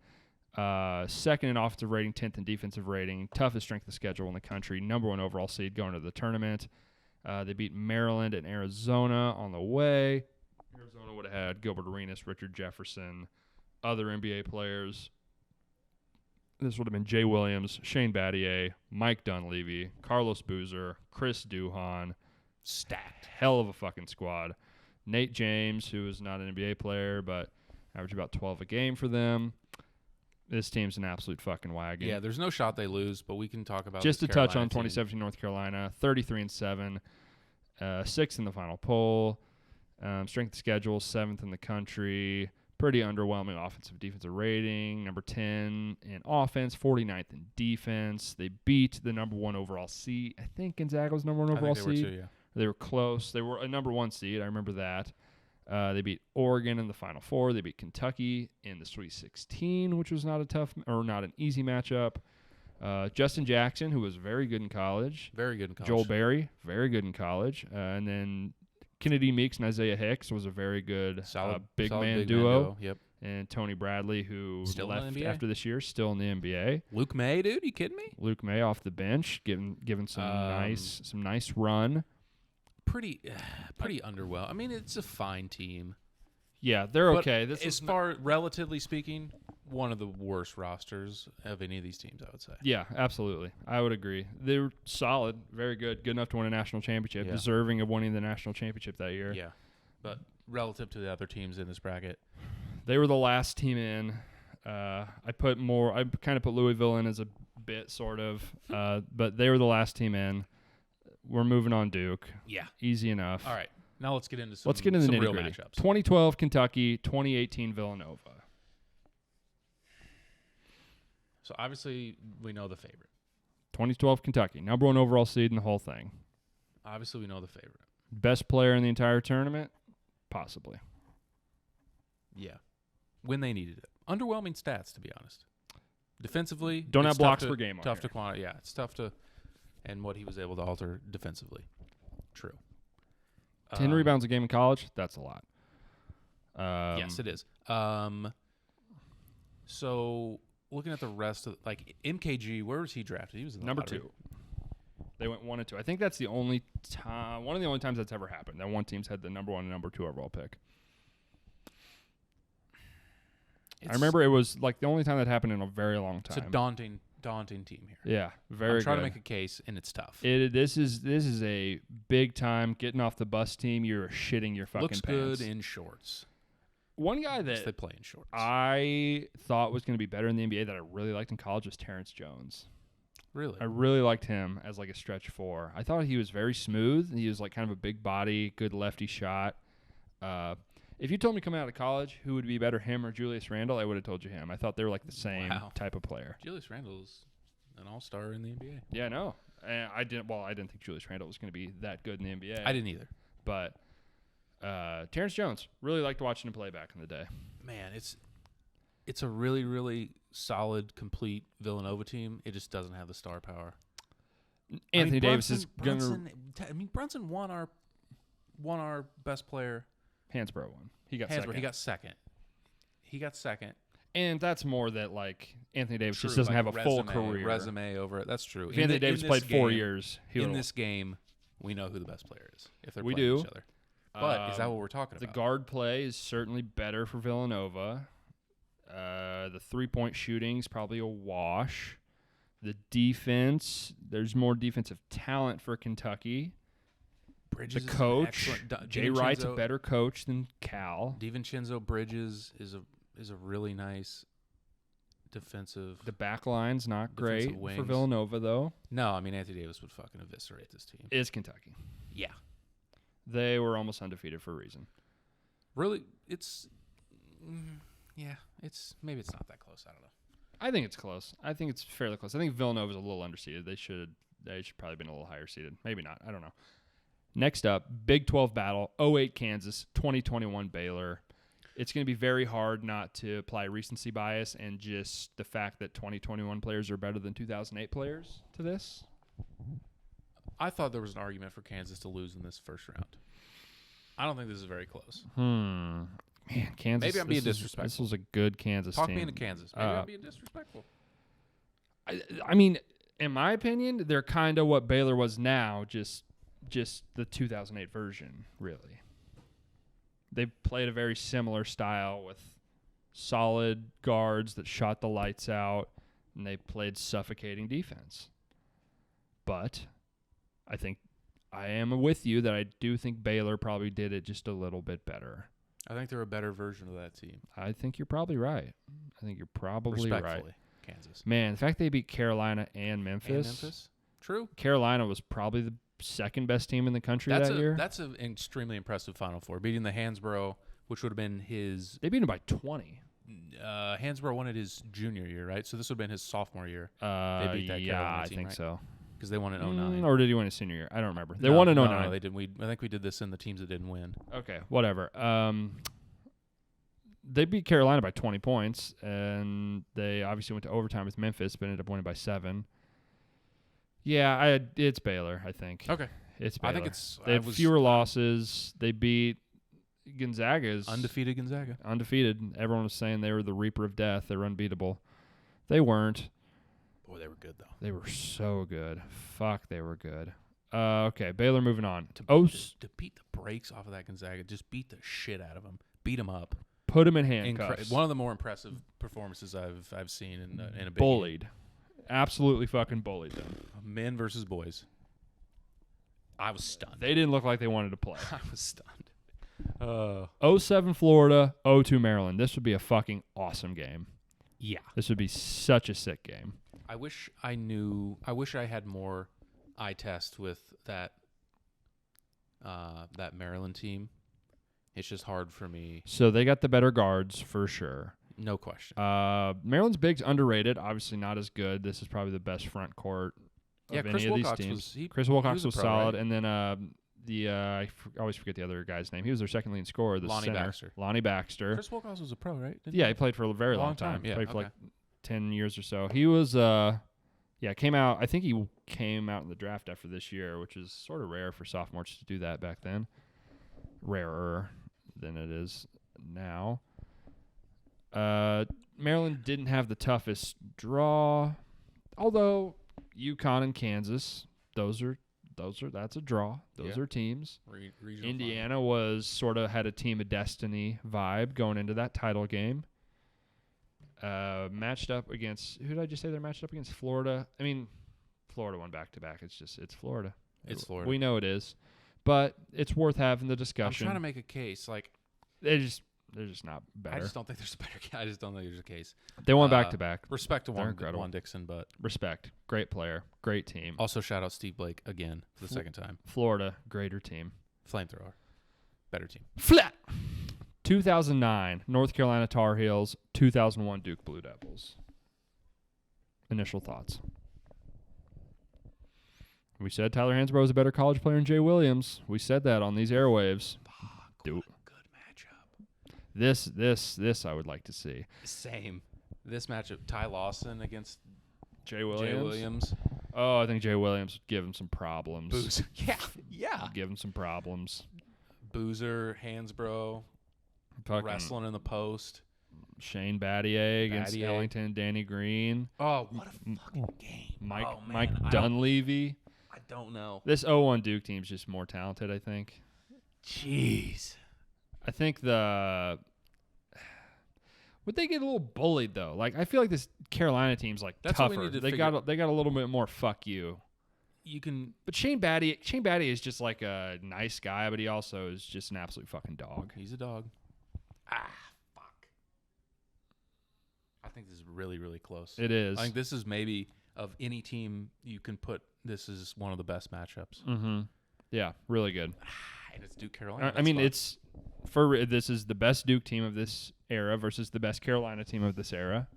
Second in offensive rating, 10th in defensive rating. Toughest strength of schedule in the country. Number 1 overall seed going to the tournament. They beat Maryland and Arizona on the way. Arizona would have had Gilbert Arenas, Richard Jefferson, other NBA players. This would have been Jay Williams, Shane Battier, Mike Dunleavy, Carlos Boozer, Chris Duhon. Stacked. Hell of a fucking squad. Nate James, who is not an NBA player, but averaged about 12 a game for them. This team's an absolute fucking wagon. Yeah, there's no shot they lose, but we can talk about just to this touch Carolina on team. 2017 North Carolina, 33-7, 6th in the final poll. Strength of schedule, 7th in the country. Pretty underwhelming offensive defensive rating. Number 10 in offense, 49th in defense. They beat the number 1 overall seed. I think Gonzaga was number 1 overall seed. I think they were too, yeah. They were close. They were a number 1 seed. I remember that. They beat Oregon in the Final Four. They beat Kentucky in the Sweet 16, which was not an easy matchup. Justin Jackson, who was very good in college. Very good in college. Joel Berry, very good in college. And then Kennedy Meeks and Isaiah Hicks was a very good big man duo. Yep. And Tony Bradley, who still left in the NBA? after this year, still in the NBA. Luke May, dude, you kidding me? Luke May off the bench, giving some nice run. Pretty underwhelming. I mean, it's a fine team. Yeah, they're But okay. Relatively speaking, one of the worst rosters of any of these teams, I would say. Yeah, absolutely. I would agree. They were solid, very good enough to win a national championship, Yeah. deserving of winning the national championship that year. Yeah, but relative to the other teams in this bracket, They were the last team in. I kind of put Louisville in as a bit, sort of, but they were the last team in. We're moving on Duke. yeah. Easy enough. All right, now let's get into the real nitty-gritty. matchups. 2012 Kentucky, 2018 Villanova. So obviously we know the favorite. 2012 Kentucky, number 1 overall seed in the whole thing. Obviously we know the favorite. Best player in the entire tournament? Possibly. Yeah, when they needed it. Underwhelming stats, to be honest. Defensively, Don't it's have blocks tough per game on Tough here. to quantify. Yeah, it's tough to. And what he was able to alter defensively. True. 10 rebounds a game in college? That's a lot. Yes, it is. So looking at the rest of MKG, where was he drafted? He was in the number lottery. 2. They went 1 and 2. I think that's the only time, one of the only times that's ever happened. That one team's had the number 1 and number 2 overall pick. I remember it was like the only time that happened in a very long time. It's a daunting team here. Yeah, very I'm trying good. to make a case, and it's tough. This is a big time getting off the bus team. You're shitting your fucking Looks pants. good in shorts. One guy They that play in shorts. I thought was going to be better in the NBA that I really liked in college was Terrence Jones. Really? I really liked him as like a stretch 4. I thought he was very smooth. He was like kind of a big body, good lefty shot. If you told me coming out of college who would be better, him or Julius Randle, I would have told you him. I thought they were like the same type of player. Julius Randle's an all-star in the NBA. Yeah, no. I didn't think Julius Randle was going to be that good in the NBA. I didn't either. But Terrence Jones, really liked watching him play back in the day. Man, it's a really, really solid, complete Villanova team. It just doesn't have the star power. Anthony Davis is going to. Brunson won our best player. Hansbrough won. He got second. And that's more that, like, Anthony Davis just doesn't have a full career. Resume over it. That's true. If Anthony Davis played 4 years, in this game, we know who the best player is if they're we playing do. each other. But is that what we're talking about? The guard play is certainly better for Villanova. The three-point shooting is probably a wash. The defense, there's more defensive talent for Kentucky. Bridges the coach, Jay Wright's a better coach than Cal. DiVincenzo Bridges is a really nice defensive. The back line's not great wings. for Villanova, though. No, I mean, Anthony Davis would fucking eviscerate this team. Is Kentucky. Yeah. They were almost undefeated for a reason. Really, maybe it's not that close. I don't know. I think it's close. I think it's fairly close. I think Villanova's a little underseeded. They should probably been a little higher seeded. Maybe not. I don't know. Next up, Big 12 battle, 08 Kansas, 2021 Baylor. It's going to be very hard not to apply recency bias and just the fact that 2021 players are better than 2008 players to this. I thought there was an argument for Kansas to lose in this first round. I don't think this is very close. Man, Kansas. Maybe I'm being disrespectful. This was a good Kansas team. Talk me into Kansas. Maybe I'm being disrespectful. I mean, in my opinion, they're kind of what Baylor was now, just the 2008 version, really. They played a very similar style with solid guards that shot the lights out, and they played suffocating defense. But I think I am with you that I do think Baylor probably did it just a little bit better. I think they're a better version of that team. I think you're probably right. Respectfully, Kansas. Man, the fact they beat Carolina and Memphis. True. Carolina was probably the second best team in the country that year. That's an extremely impressive Final Four, beating the Hansbrough, which would have been his. They beat him by 20. Hansbrough won it his junior year, right? So this would have been his sophomore year. They beat that Carolina team, I think right? so. Because they won in 09. Or did he win his senior year? I don't remember. They won in 09. No, they didn't. I think we did this in the teams that didn't win. Okay, whatever. They beat Carolina by 20 points, and they obviously went to overtime with Memphis, but ended up winning by 7. Yeah, it's Baylor, I think. Okay. It's Baylor. I think it's... They have fewer losses. They beat Gonzaga's... Undefeated Gonzaga. Undefeated. Everyone was saying they were the Reaper of Death. They were unbeatable. They weren't. Boy, they were good, though. They were so good. Fuck, they were good. Okay, Baylor moving on. To beat the brakes off of that Gonzaga, just beat the shit out of them. Beat them up. Put them in handcuffs. One of the more impressive performances I've seen in a big bullied. game. Absolutely fucking bullied them. Men versus boys. I was stunned. They didn't look like they wanted to play. I was stunned. 07 Florida, 02 Maryland. This would be a fucking awesome game. Yeah. This would be such a sick game. I wish I had more eye test with that Maryland team. It's just hard for me. So they got the better guards for sure. No question. Maryland's big's underrated. Obviously not as good. This is probably the best front court of any of these teams. Chris Wilcox was solid. Right? And then I always forget the other guy's name. He was their second leading scorer, Lonnie Baxter. Chris Wilcox was a pro, right? He played for a very long time. Yeah, played for like 10 years or so. He was came out. I think he came out in the draft after this year, which is sort of rare for sophomores to do that back then. Rarer than it is now. Maryland didn't have the toughest draw, although UConn and Kansas, that's a draw. Those are teams. Indiana was sort of had a team of destiny vibe going into that title game. Matched up against, who did I just say they're matched up against? Florida. I mean, Florida won back-to-back. It's Florida. It's Florida. We know it is. But it's worth having the discussion. I'm trying to make a case. Like, they're just not better. I just don't think there's a better case. I just don't think there's a case. They won back-to-back. Respect to Juan Dixon, but... Respect. Great player. Great team. Also, shout out Steve Blake again for the second time. Florida, greater team. Flamethrower. Better team. Flat! 2009, North Carolina Tar Heels. 2001, Duke Blue Devils. Initial thoughts? We said Tyler Hansbrough is a better college player than Jay Williams. We said that on these airwaves. Fuck, Do- what a good matchup. This I would like to see. Same. This matchup, Ty Lawson against Jay Williams. Jay Williams. Oh, I think Jay Williams would give him some problems. Boozer. Yeah. Give him some problems. Boozer, Hansbrough, Fucking wrestling in the post. Shane Battier against Battier. Ellington and Danny Green. Oh, what a fucking game. Mike Oh, man, Mike Dunleavy. I don't know. This 0-1 Duke team's just more talented, I think. Jeez. I think would they get a little bullied though? Like I feel like this Carolina team's like That's what we tougher. need to They figure- got a little bit more fuck you. You can. But Shane Battier is just like a nice guy, but he also is just an absolute fucking dog. He's a dog. Fuck. I think this is really, really close. It is. I think this is maybe of any team you can put. This is one of the best matchups. Mm-hmm. Yeah, really good. And it's Duke Carolina. I mean, this is the best Duke team of this era versus the best Carolina team of this era.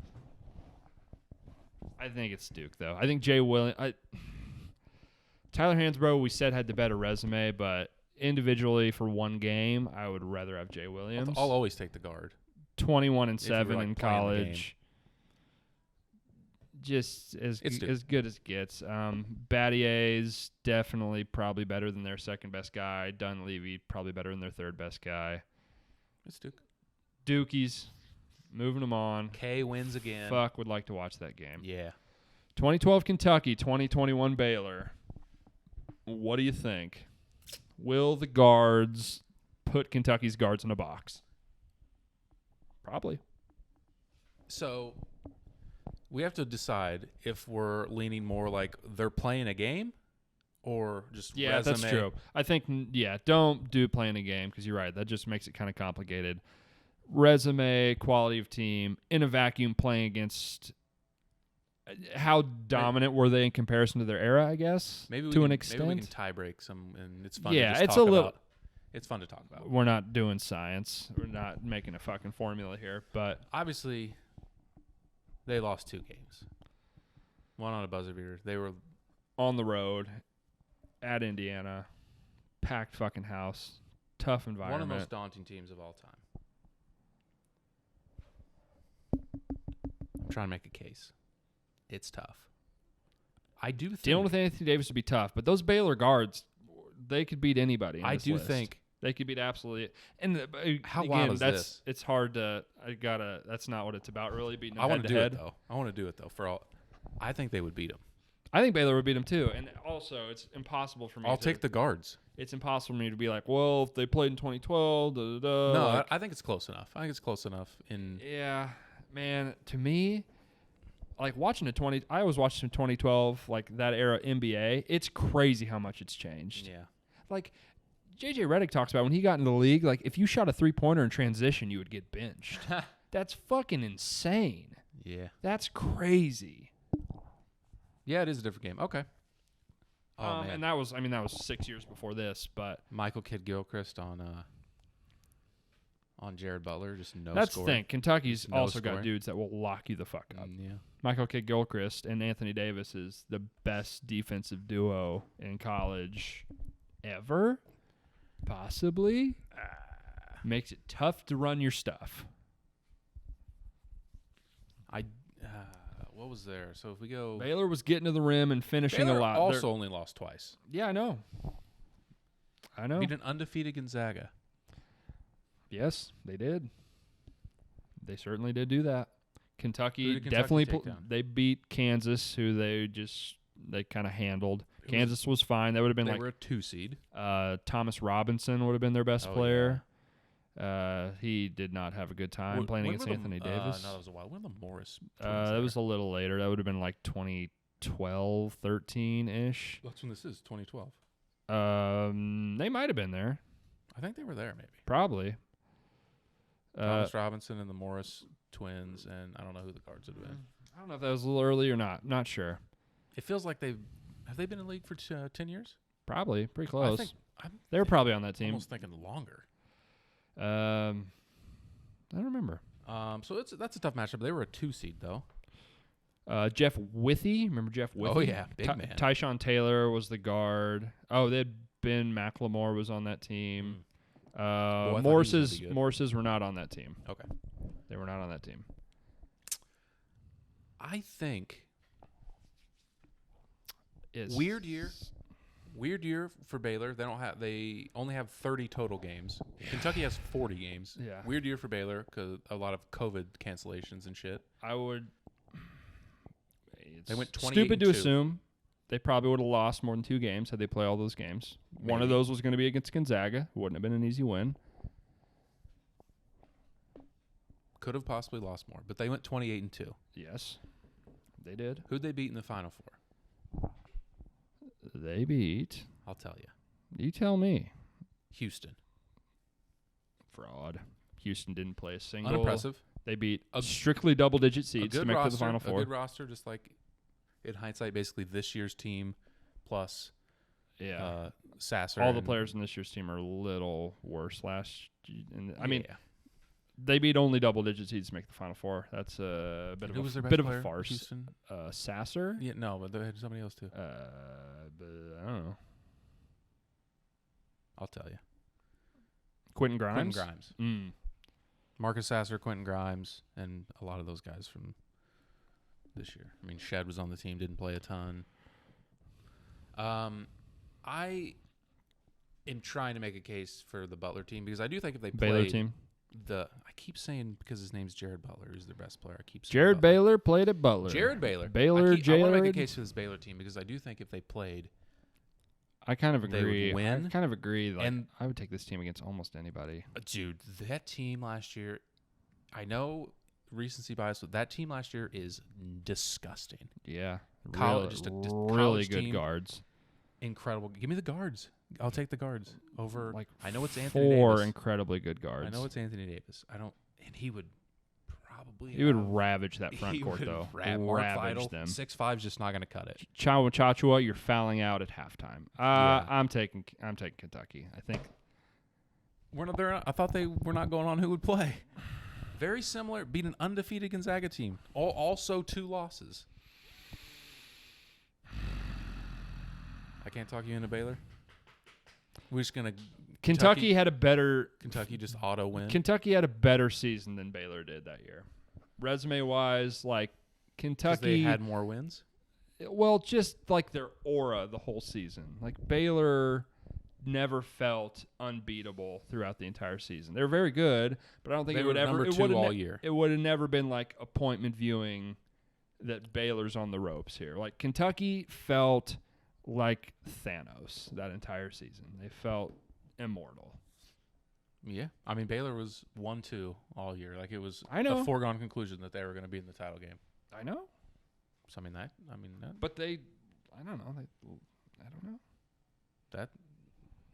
I think it's Duke though. I think Jay Williams. Tyler Hansbrough, we said had the better resume, but individually for one game, I would rather have Jay Williams. I'll always take the guard. 21-7 you're, like, in playing the game. college. Just as good as gets. Battier's definitely probably better than their second best guy. Dunleavy probably better than their third best guy. It's Duke. Dukies, moving them on. K wins again. Fuck, would like to watch that game. Yeah. 2012 Kentucky, 2021 Baylor. What do you think? Will the guards put Kentucky's guards in a box? Probably. So we have to decide if we're leaning more like they're playing a game or just Yeah, resume. that's true. I think, don't do playing a game because you're right. That just makes it kind of complicated. Resume, quality of team, in a vacuum playing against how dominant were they in comparison to their era, I guess, Maybe to an extent. Maybe we can tie break some, and it's fun. Yeah, to just it's talk a little- about. It's fun to talk about. We're not doing science. We're not making a fucking formula here, but Obviously, they lost 2 games. One on a buzzer beater. They were on the road at Indiana, packed fucking house, tough one environment. of the most daunting teams of all time. I'm trying to make a case. It's tough. I do think Dealing with Anthony Davis would be tough, but those Baylor guards, they could beat anybody. In I this do list. think They could beat absolutely. And How again, wild is that's this? it's hard to. That's not what it's about. Really beating. I want to do it though. I want to do it though. For all, I think they would beat them. I think Baylor would beat them too. And also, it's impossible for me. I'll take the guards. It's impossible for me to be like, well, if they played in 2012, No, like, I think it's close enough. I think it's close enough. yeah, man. To me, like watching I was watching 2012, like that era NBA. It's crazy how much it's changed. Yeah. Like JJ Redick talks about when he got into the league, like if you shot a 3-pointer in transition, you would get benched. That's fucking insane. Yeah. That's crazy. Yeah, it is a different game. Okay. Oh man. And that was 6 years before this, but Michael Kidd-Gilchrist on Jared Butler, just no that's score. the thing. Kentucky's No also scoring. got dudes that will lock you the fuck up. Yeah. Michael Kidd-Gilchrist and Anthony Davis is the best defensive duo in college ever, possibly. Makes it tough to run your stuff. What was there? So if we go, Baylor was getting to the rim and finishing Baylor a lot. also only lost twice. Yeah, I know. Beat an undefeated Gonzaga. Yes, they did. They certainly did do that. Kentucky, Who did Kentucky definitely take down? they beat Kansas, who they kind of handled. Kansas was fine. That would have been They like were a 2 seed. Thomas Robinson would have been their best Oh, player. He did not have a good time playing against Anthony Davis. No, that was a while. When were the Morris? That was a little later. That would have been like 2012, 13-ish. That's when this is 2012. They might have been there. I think they were there, maybe. Probably. Thomas Robinson and the Morris twins, and I don't know who the guards would have been. I don't know if that was a little early or not. Not sure. It feels like have they been in the league for 10 years? Probably. Pretty close. I'm They were probably on that team. almost thinking longer. I don't remember. So that's a tough matchup. They were a 2 seed though. Jeff Withey. Remember Jeff Withey? Oh, yeah. Big man. Tyshawn Taylor was the guard. Oh, they had Ben McLemore was on that team. Well, I thought he was gonna be good. Morses were not on that team. Okay. They were not on that team. I think Is weird year for Baylor. They only have 30 total games. Kentucky has 40 games. Yeah. Weird year for Baylor because a lot of COVID cancellations and shit. I would. They went 28 stupid to and 2. assume they probably would have lost more than 2 games had they played all those games. One of Maybe. those was going to be against Gonzaga. Wouldn't have been an easy win. Could have possibly lost more, but they went 28 and 2. Yes, they did. Who'd they beat in the Final Four? They beat. I'll tell you. You tell me. Houston. Fraud. Houston didn't play a single. Unimpressive. They beat strictly double-digit A seeds to good make roster. to the Final Four. A good roster, just like in hindsight, basically this year's team plus Sasser. All the players in this year's team are a little worse last. I mean, yeah. they beat only double-digit seeds to make the Final Four. That's a bit Who was their of best a player? farce. Houston. Sasser. Yeah, no, but they had somebody else too. But I don't know. I'll tell you. Quentin Grimes. Marcus Sasser, Quentin Grimes, and a lot of those guys from this year. I mean, Shed was on the team, didn't play a ton. I am trying to make a case for the Butler team because I do think if they Baylor played team. I keep saying because his name's Jared Butler, who's their best player. I keep saying Jared Butler. Baylor played at Butler. Jared Baylor. Baylor. I want to make a Jared. case for this Baylor team because I do think if they played, I kind of they would agree. win. I kind of agree. Like, And- I would take this team against almost anybody. dude, that team last year, I know recency bias, but that team last year is disgusting. Yeah. Just a really college good team. guards. Incredible. Give me the guards. I'll take the guards over. Like I know it's Anthony 4 Davis. incredibly good guards. I know it's Anthony Davis. And he would probably. He would ravage that front he court, would though. Mark Ravage Vidal, them. 6'5", just not going to cut it. Chachua, you're fouling out at halftime. Yeah. I'm taking Kentucky. I think I thought they were not going on who would play. Very similar. Beat an undefeated Gonzaga team. Also 2 losses. I can't talk you into Baylor. We're just gonna. Kentucky had a better. Kentucky just auto win. Kentucky had a better season than Baylor did that year, resume wise. Like 'Cause Kentucky they had more wins. Well, just like their aura the whole season. Like Baylor never felt unbeatable throughout the entire season. They were very good, but I don't think They it would were ever. number It 2 would all year. It would have never been like appointment viewing that Baylor's on the ropes here. Like Kentucky felt like Thanos that entire season. They felt immortal. Yeah, I mean Baylor was 1-2 all year. Like it was I know. a foregone conclusion that they were going to be in the title game. I know, So I mean that but I don't know. I don't know. that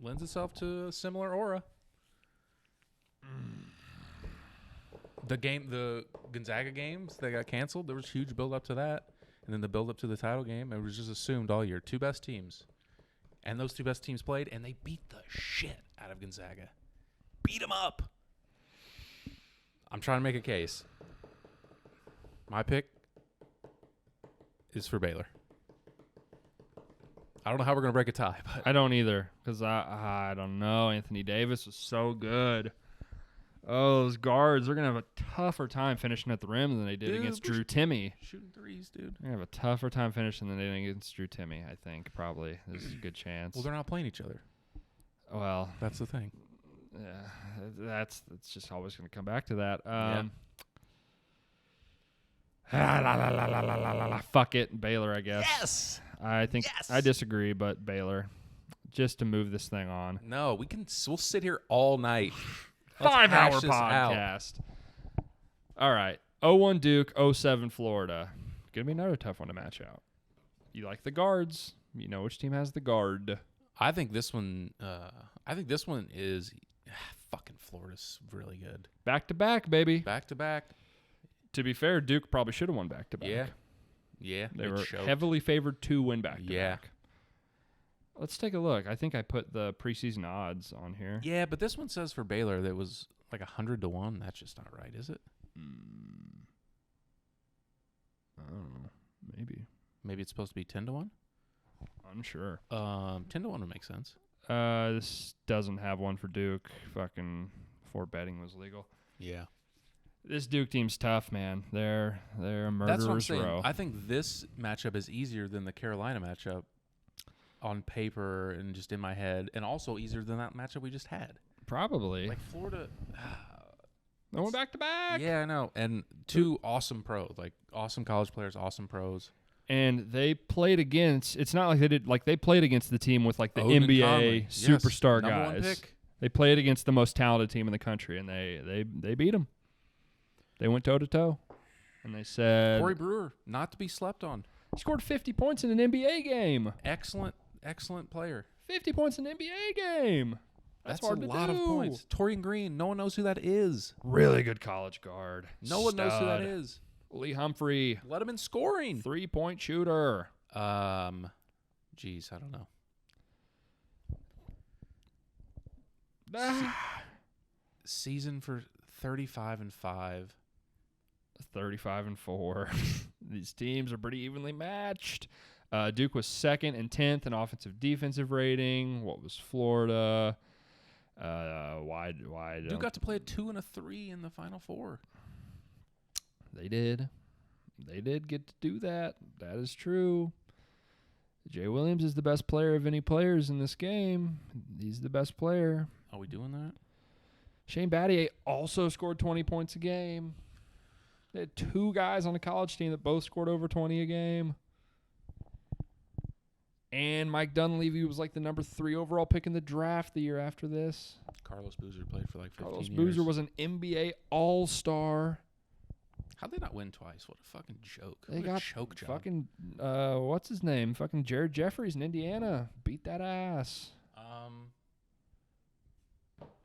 lends itself to a similar aura. The Gonzaga games that got canceled, there was huge build up to that, and then the build up to the title game. It was just assumed all year 2 best teams, and those 2 best teams played, and they beat the shit out of Gonzaga, beat them up. I'm trying to make a case. My pick is for Baylor. I don't know how we're gonna break a tie, but I don't either because I don't know. Anthony Davis was so good. Oh, those guards, they're going to have a tougher time finishing at the rim than they did against Drew Timme. shooting threes, dude. They're going to have a tougher time finishing than they did against Drew Timme, I think, probably. There's a good chance. Well, they're not playing each other. Well, That's the thing. yeah, that's just always going to come back to that. Fuck it, Baylor, I guess. Yes. I think Yes! I disagree, but Baylor, just to move this thing on. No, we'll sit here all night. Let's 5-hour hash this out. podcast. All right. 0-1 Duke, 0-7 Florida. Gonna be another tough one to match out. You like the guards. You know which team has the guard. I think this one is fucking Florida's really good. Back to back, baby. Back to back. To be fair, Duke probably should have won back to back. Yeah. Yeah. They it were showed. heavily favored to win back to Yeah. back. Let's take a look. I think I put the preseason odds on here. Yeah, but this one says for Baylor that was like 100-1. That's just not right, is it? I don't know. Maybe it's supposed to be 10-1. Unsure. 10-1 would make sense. This doesn't have one for Duke. Fucking before betting was legal. Yeah. This Duke team's tough, man. They're a murderer's That's what I'm saying. row. I think this matchup is easier than the Carolina matchup on paper and just in my head, and also easier than that matchup we just had. Probably. Like Florida. They went back to back. Yeah, I know. And two awesome pros, like awesome college players, awesome pros. And they played against. It's not like they did. Like they played against the team with like the Odin NBA Conley. superstar Yes, number guys. one pick. They played against the most talented team in the country, and they beat them. They went toe to toe, and they said Corey Brewer, not to be slept on. he scored 50 points in an NBA game. Excellent player. 50 points in an NBA game. That's hard a to lot do. of points. Torian Green, no one knows who that is. Really good college guard. No one knows who that is. Lee Humphrey, Let him in scoring. 3-point shooter. Geez, I don't know. Season for 35-5. 35-4. These teams are pretty evenly matched. Duke was second and 10th in offensive defensive rating. What was Florida? Why? Duke got to play a 2 and a 3 in the Final Four. They did. They did get to do that. That is true. Jay Williams is the best player of any players in this game. He's the best player. Are we doing that? Shane Battier also scored 20 points a game. They had two guys on the college team that both scored over 20 a game. And Mike Dunleavy was like the number 3 overall pick in the draft the year after this. Carlos Boozer played for like 15 Carlos years. Boozer was an NBA All-Star. How'd they not win twice? What a fucking joke. They What got a choke job. fucking, what's his name? Fucking Jared Jeffries in Indiana. Beat that ass.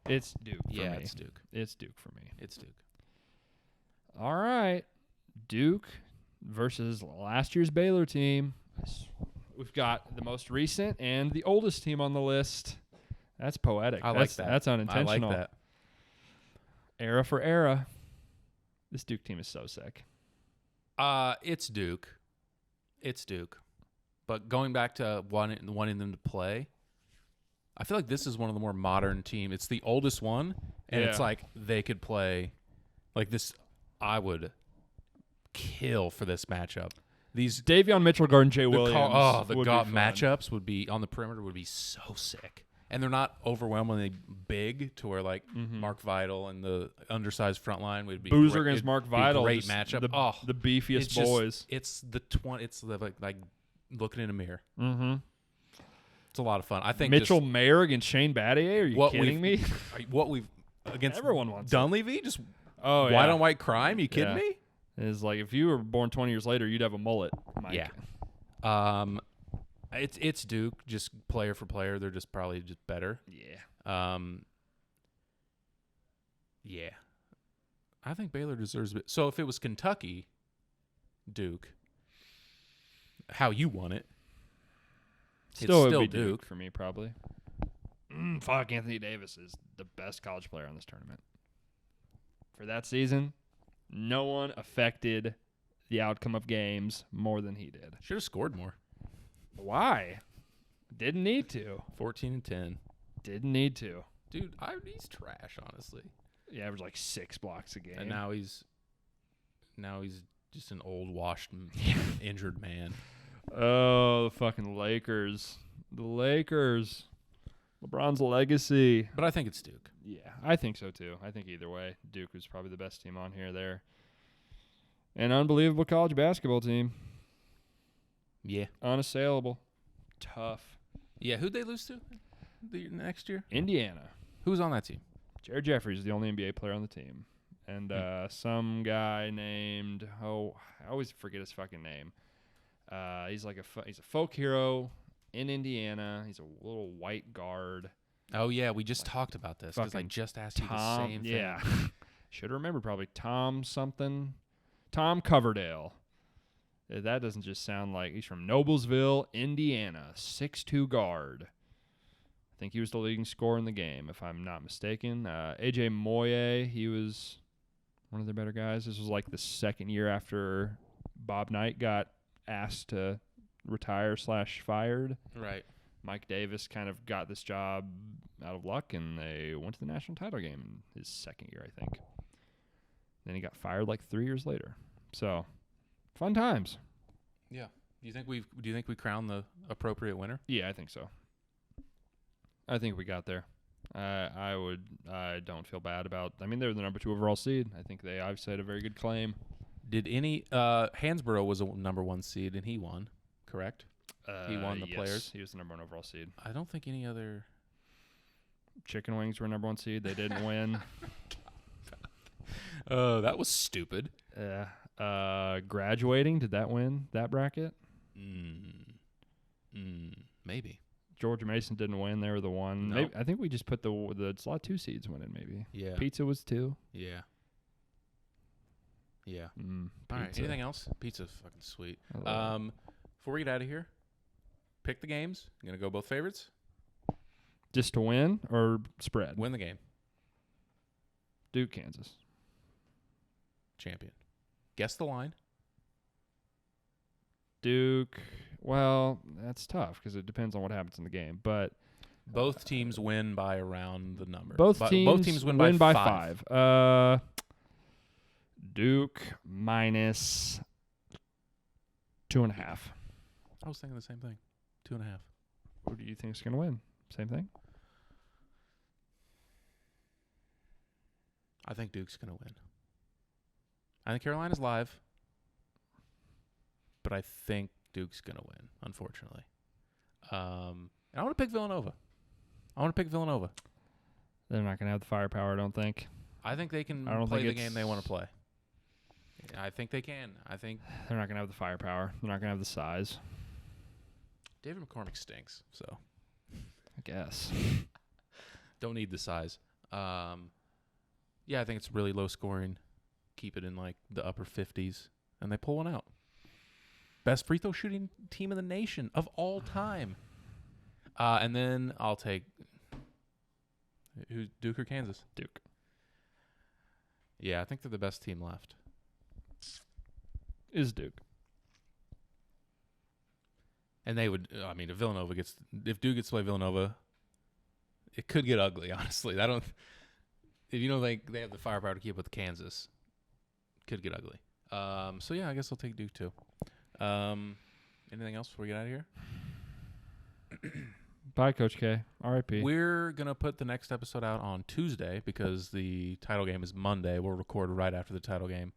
It's Duke for yeah, me. it's Duke. It's Duke for me. It's Duke. All right. Duke versus last year's Baylor team. We've got the most recent and the oldest team on the list. That's poetic. I like that. That's unintentional. I like that. Era for era. This Duke team is so sick. It's Duke. It's Duke. But going back to wanting them to play, I feel like this is one of the more modern teams. It's the oldest one, and it's like they could play like this. I would kill for this matchup. These Davion Mitchell guarding Jay Williams. The would be fun. matchups would be on the perimeter would be so sick. And they're not overwhelmingly big to where like Mark Vital and the undersized front line would be Boozer great. against Mark It'd be Vital. great just matchup. The beefiest boys. It's the like looking in a mirror. Mm-hmm. It's a lot of fun. I think Mitchell Mayer against Shane Battier. Are you kidding me? What we've against Everyone wants Dunleavy, just Oh, white on white crime. You kidding Yeah. me? It's like if you were born 20 years later, you'd have a mullet. Mike. Yeah. It's Duke, just player for player. They're just probably just better. Yeah. Yeah. I think Baylor deserves it. So if it was Kentucky, Duke, how you won it? Still, it's it would still be Duke. for me, probably. Fuck, Anthony Davis is the best college player on this tournament. For that season, no one affected the outcome of games more than he did. Should have scored more. Why? Didn't need to. 14 and 10. Didn't need to. Dude, he's trash, honestly. He averaged like 6 blocks a game. And now he's just an old, washed, injured man. Oh, the fucking Lakers. The Lakers. LeBron's legacy. But I think it's Duke. Yeah, I think so too. I think either way, Duke was probably the best team on here. They're an unbelievable college basketball team. Yeah. Unassailable. Tough. Yeah, who'd they lose to the next year? Indiana. Who's on that team? Jared Jeffries is the only NBA player on the team. And some guy named, I always forget his fucking name. He's like he's a folk hero in Indiana. He's a little white guard. Oh, yeah, we just talked about this because I just asked you the same thing. Yeah. Should have remembered probably Tom something. Tom Coverdale. That doesn't just sound like he's from Noblesville, Indiana, 6'2" guard. I think he was the leading scorer in the game, if I'm not mistaken. A.J. Moyer, he was one of their better guys. This was like the second year after Bob Knight got asked to retire / fired. Right. Mike Davis kind of got this job out of luck, and they went to the national title game in his second year, I think. Then he got fired like 3 years later. So, fun times. Yeah. Do you think we crowned the appropriate winner? Yeah, I think so. I think we got there. I don't feel bad about. I mean, they're the number 2 overall seed. I think they obviously had a very good claim. Did any Hansborough was a number 1 seed and he won, correct? He won the yes, players. He was the number 1 overall seed. I don't think any other Chicken Wings were number 1 seed. They didn't win. That was stupid. Graduating, did that win that bracket? Maybe. Georgia Mason didn't win. They were the 1. No. Maybe, I think we just put the slot 2 seeds winning. Maybe. Yeah. Pizza was 2. Yeah. Yeah. All All right. Anything else? Pizza's fucking sweet. I love Before we get out of here, pick the games. You gonna go both favorites? Just to win or spread? Win the game. Duke, Kansas. Champion. Guess the line. Duke. Well, that's tough because it depends on what happens in the game. But Both teams win by around the number. both teams win by by 5. Duke minus 2.5. I was thinking the same thing. 2.5. Who do you think is going to win? Same thing? I think Duke's going to win. I think Carolina's live, but I think Duke's going to win, unfortunately. And I want to pick Villanova. They're not going to have the firepower, I don't think. I think they can I don't play think the game they want to play. I think they can. I think They're not going to have the firepower. They're not going to have the size, David McCormick stinks, so I guess. don't need the size. Yeah, I think it's really low scoring. Keep it in like the upper 50s, and they pull one out. Best free throw shooting team in the nation of all time. And then I'll take who's Duke or Kansas? Duke. Yeah, I think they're the best team left. Is Duke. And they would, I mean, if Duke gets to play Villanova, it could get ugly, honestly. If you don't think they have the firepower to keep up with Kansas, it could get ugly. So yeah, I guess I'll take Duke too. Anything else before we get out of here? Bye, Coach K. R.I.P. We're going to put the next episode out on Tuesday because the title game is Monday. We'll record right after the title game.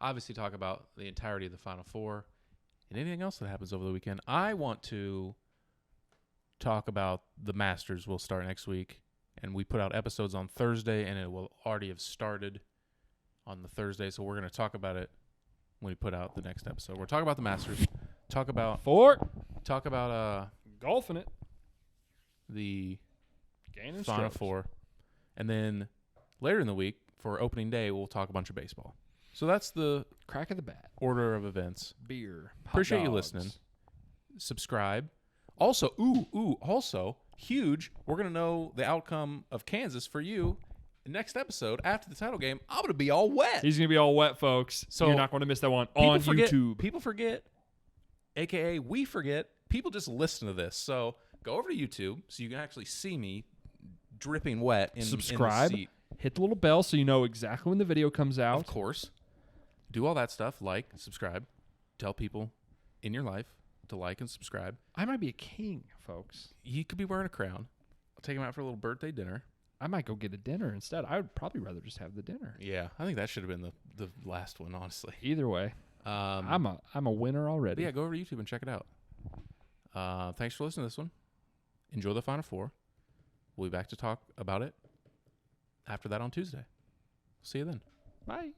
Obviously talk about the entirety of the Final Four and anything else that happens over the weekend. I want to talk about the Masters. Will start next week, and we put out episodes on Thursday, and it will already have started on the Thursday, so we're going to talk about it when we put out the next episode. We're talking about the Masters. Talk about golfing it. The Gaining Final strokes. Four. And then later in the week, for opening day, we'll talk a bunch of baseball. So that's the Crack of the bat. order of events. Beer. Hot Appreciate you dogs. listening. Subscribe. Also, also, huge, we're going to know the outcome of Kansas for you. Next episode, after the title game, I'm going to be all wet. He's going to be all wet, folks. So you're not going to miss that one on YouTube. People forget, a.k.a. we forget. People just listen to this. So go over to YouTube so you can actually see me dripping wet in Subscribe. in the seat. Hit the little bell so you know exactly when the video comes out. Of course. Do all that stuff. Like, subscribe. Tell people in your life to like and subscribe. I might be a king, folks. He could be wearing a crown. I'll take him out for a little birthday dinner. I might go get a dinner instead. I would probably rather just have the dinner. Yeah, I think that should have been the last one, honestly. Either way, I'm a winner already. But yeah, go over to YouTube and check it out. Thanks for listening to this one. Enjoy the Final Four. We'll be back to talk about it after that on Tuesday. See you then. Bye.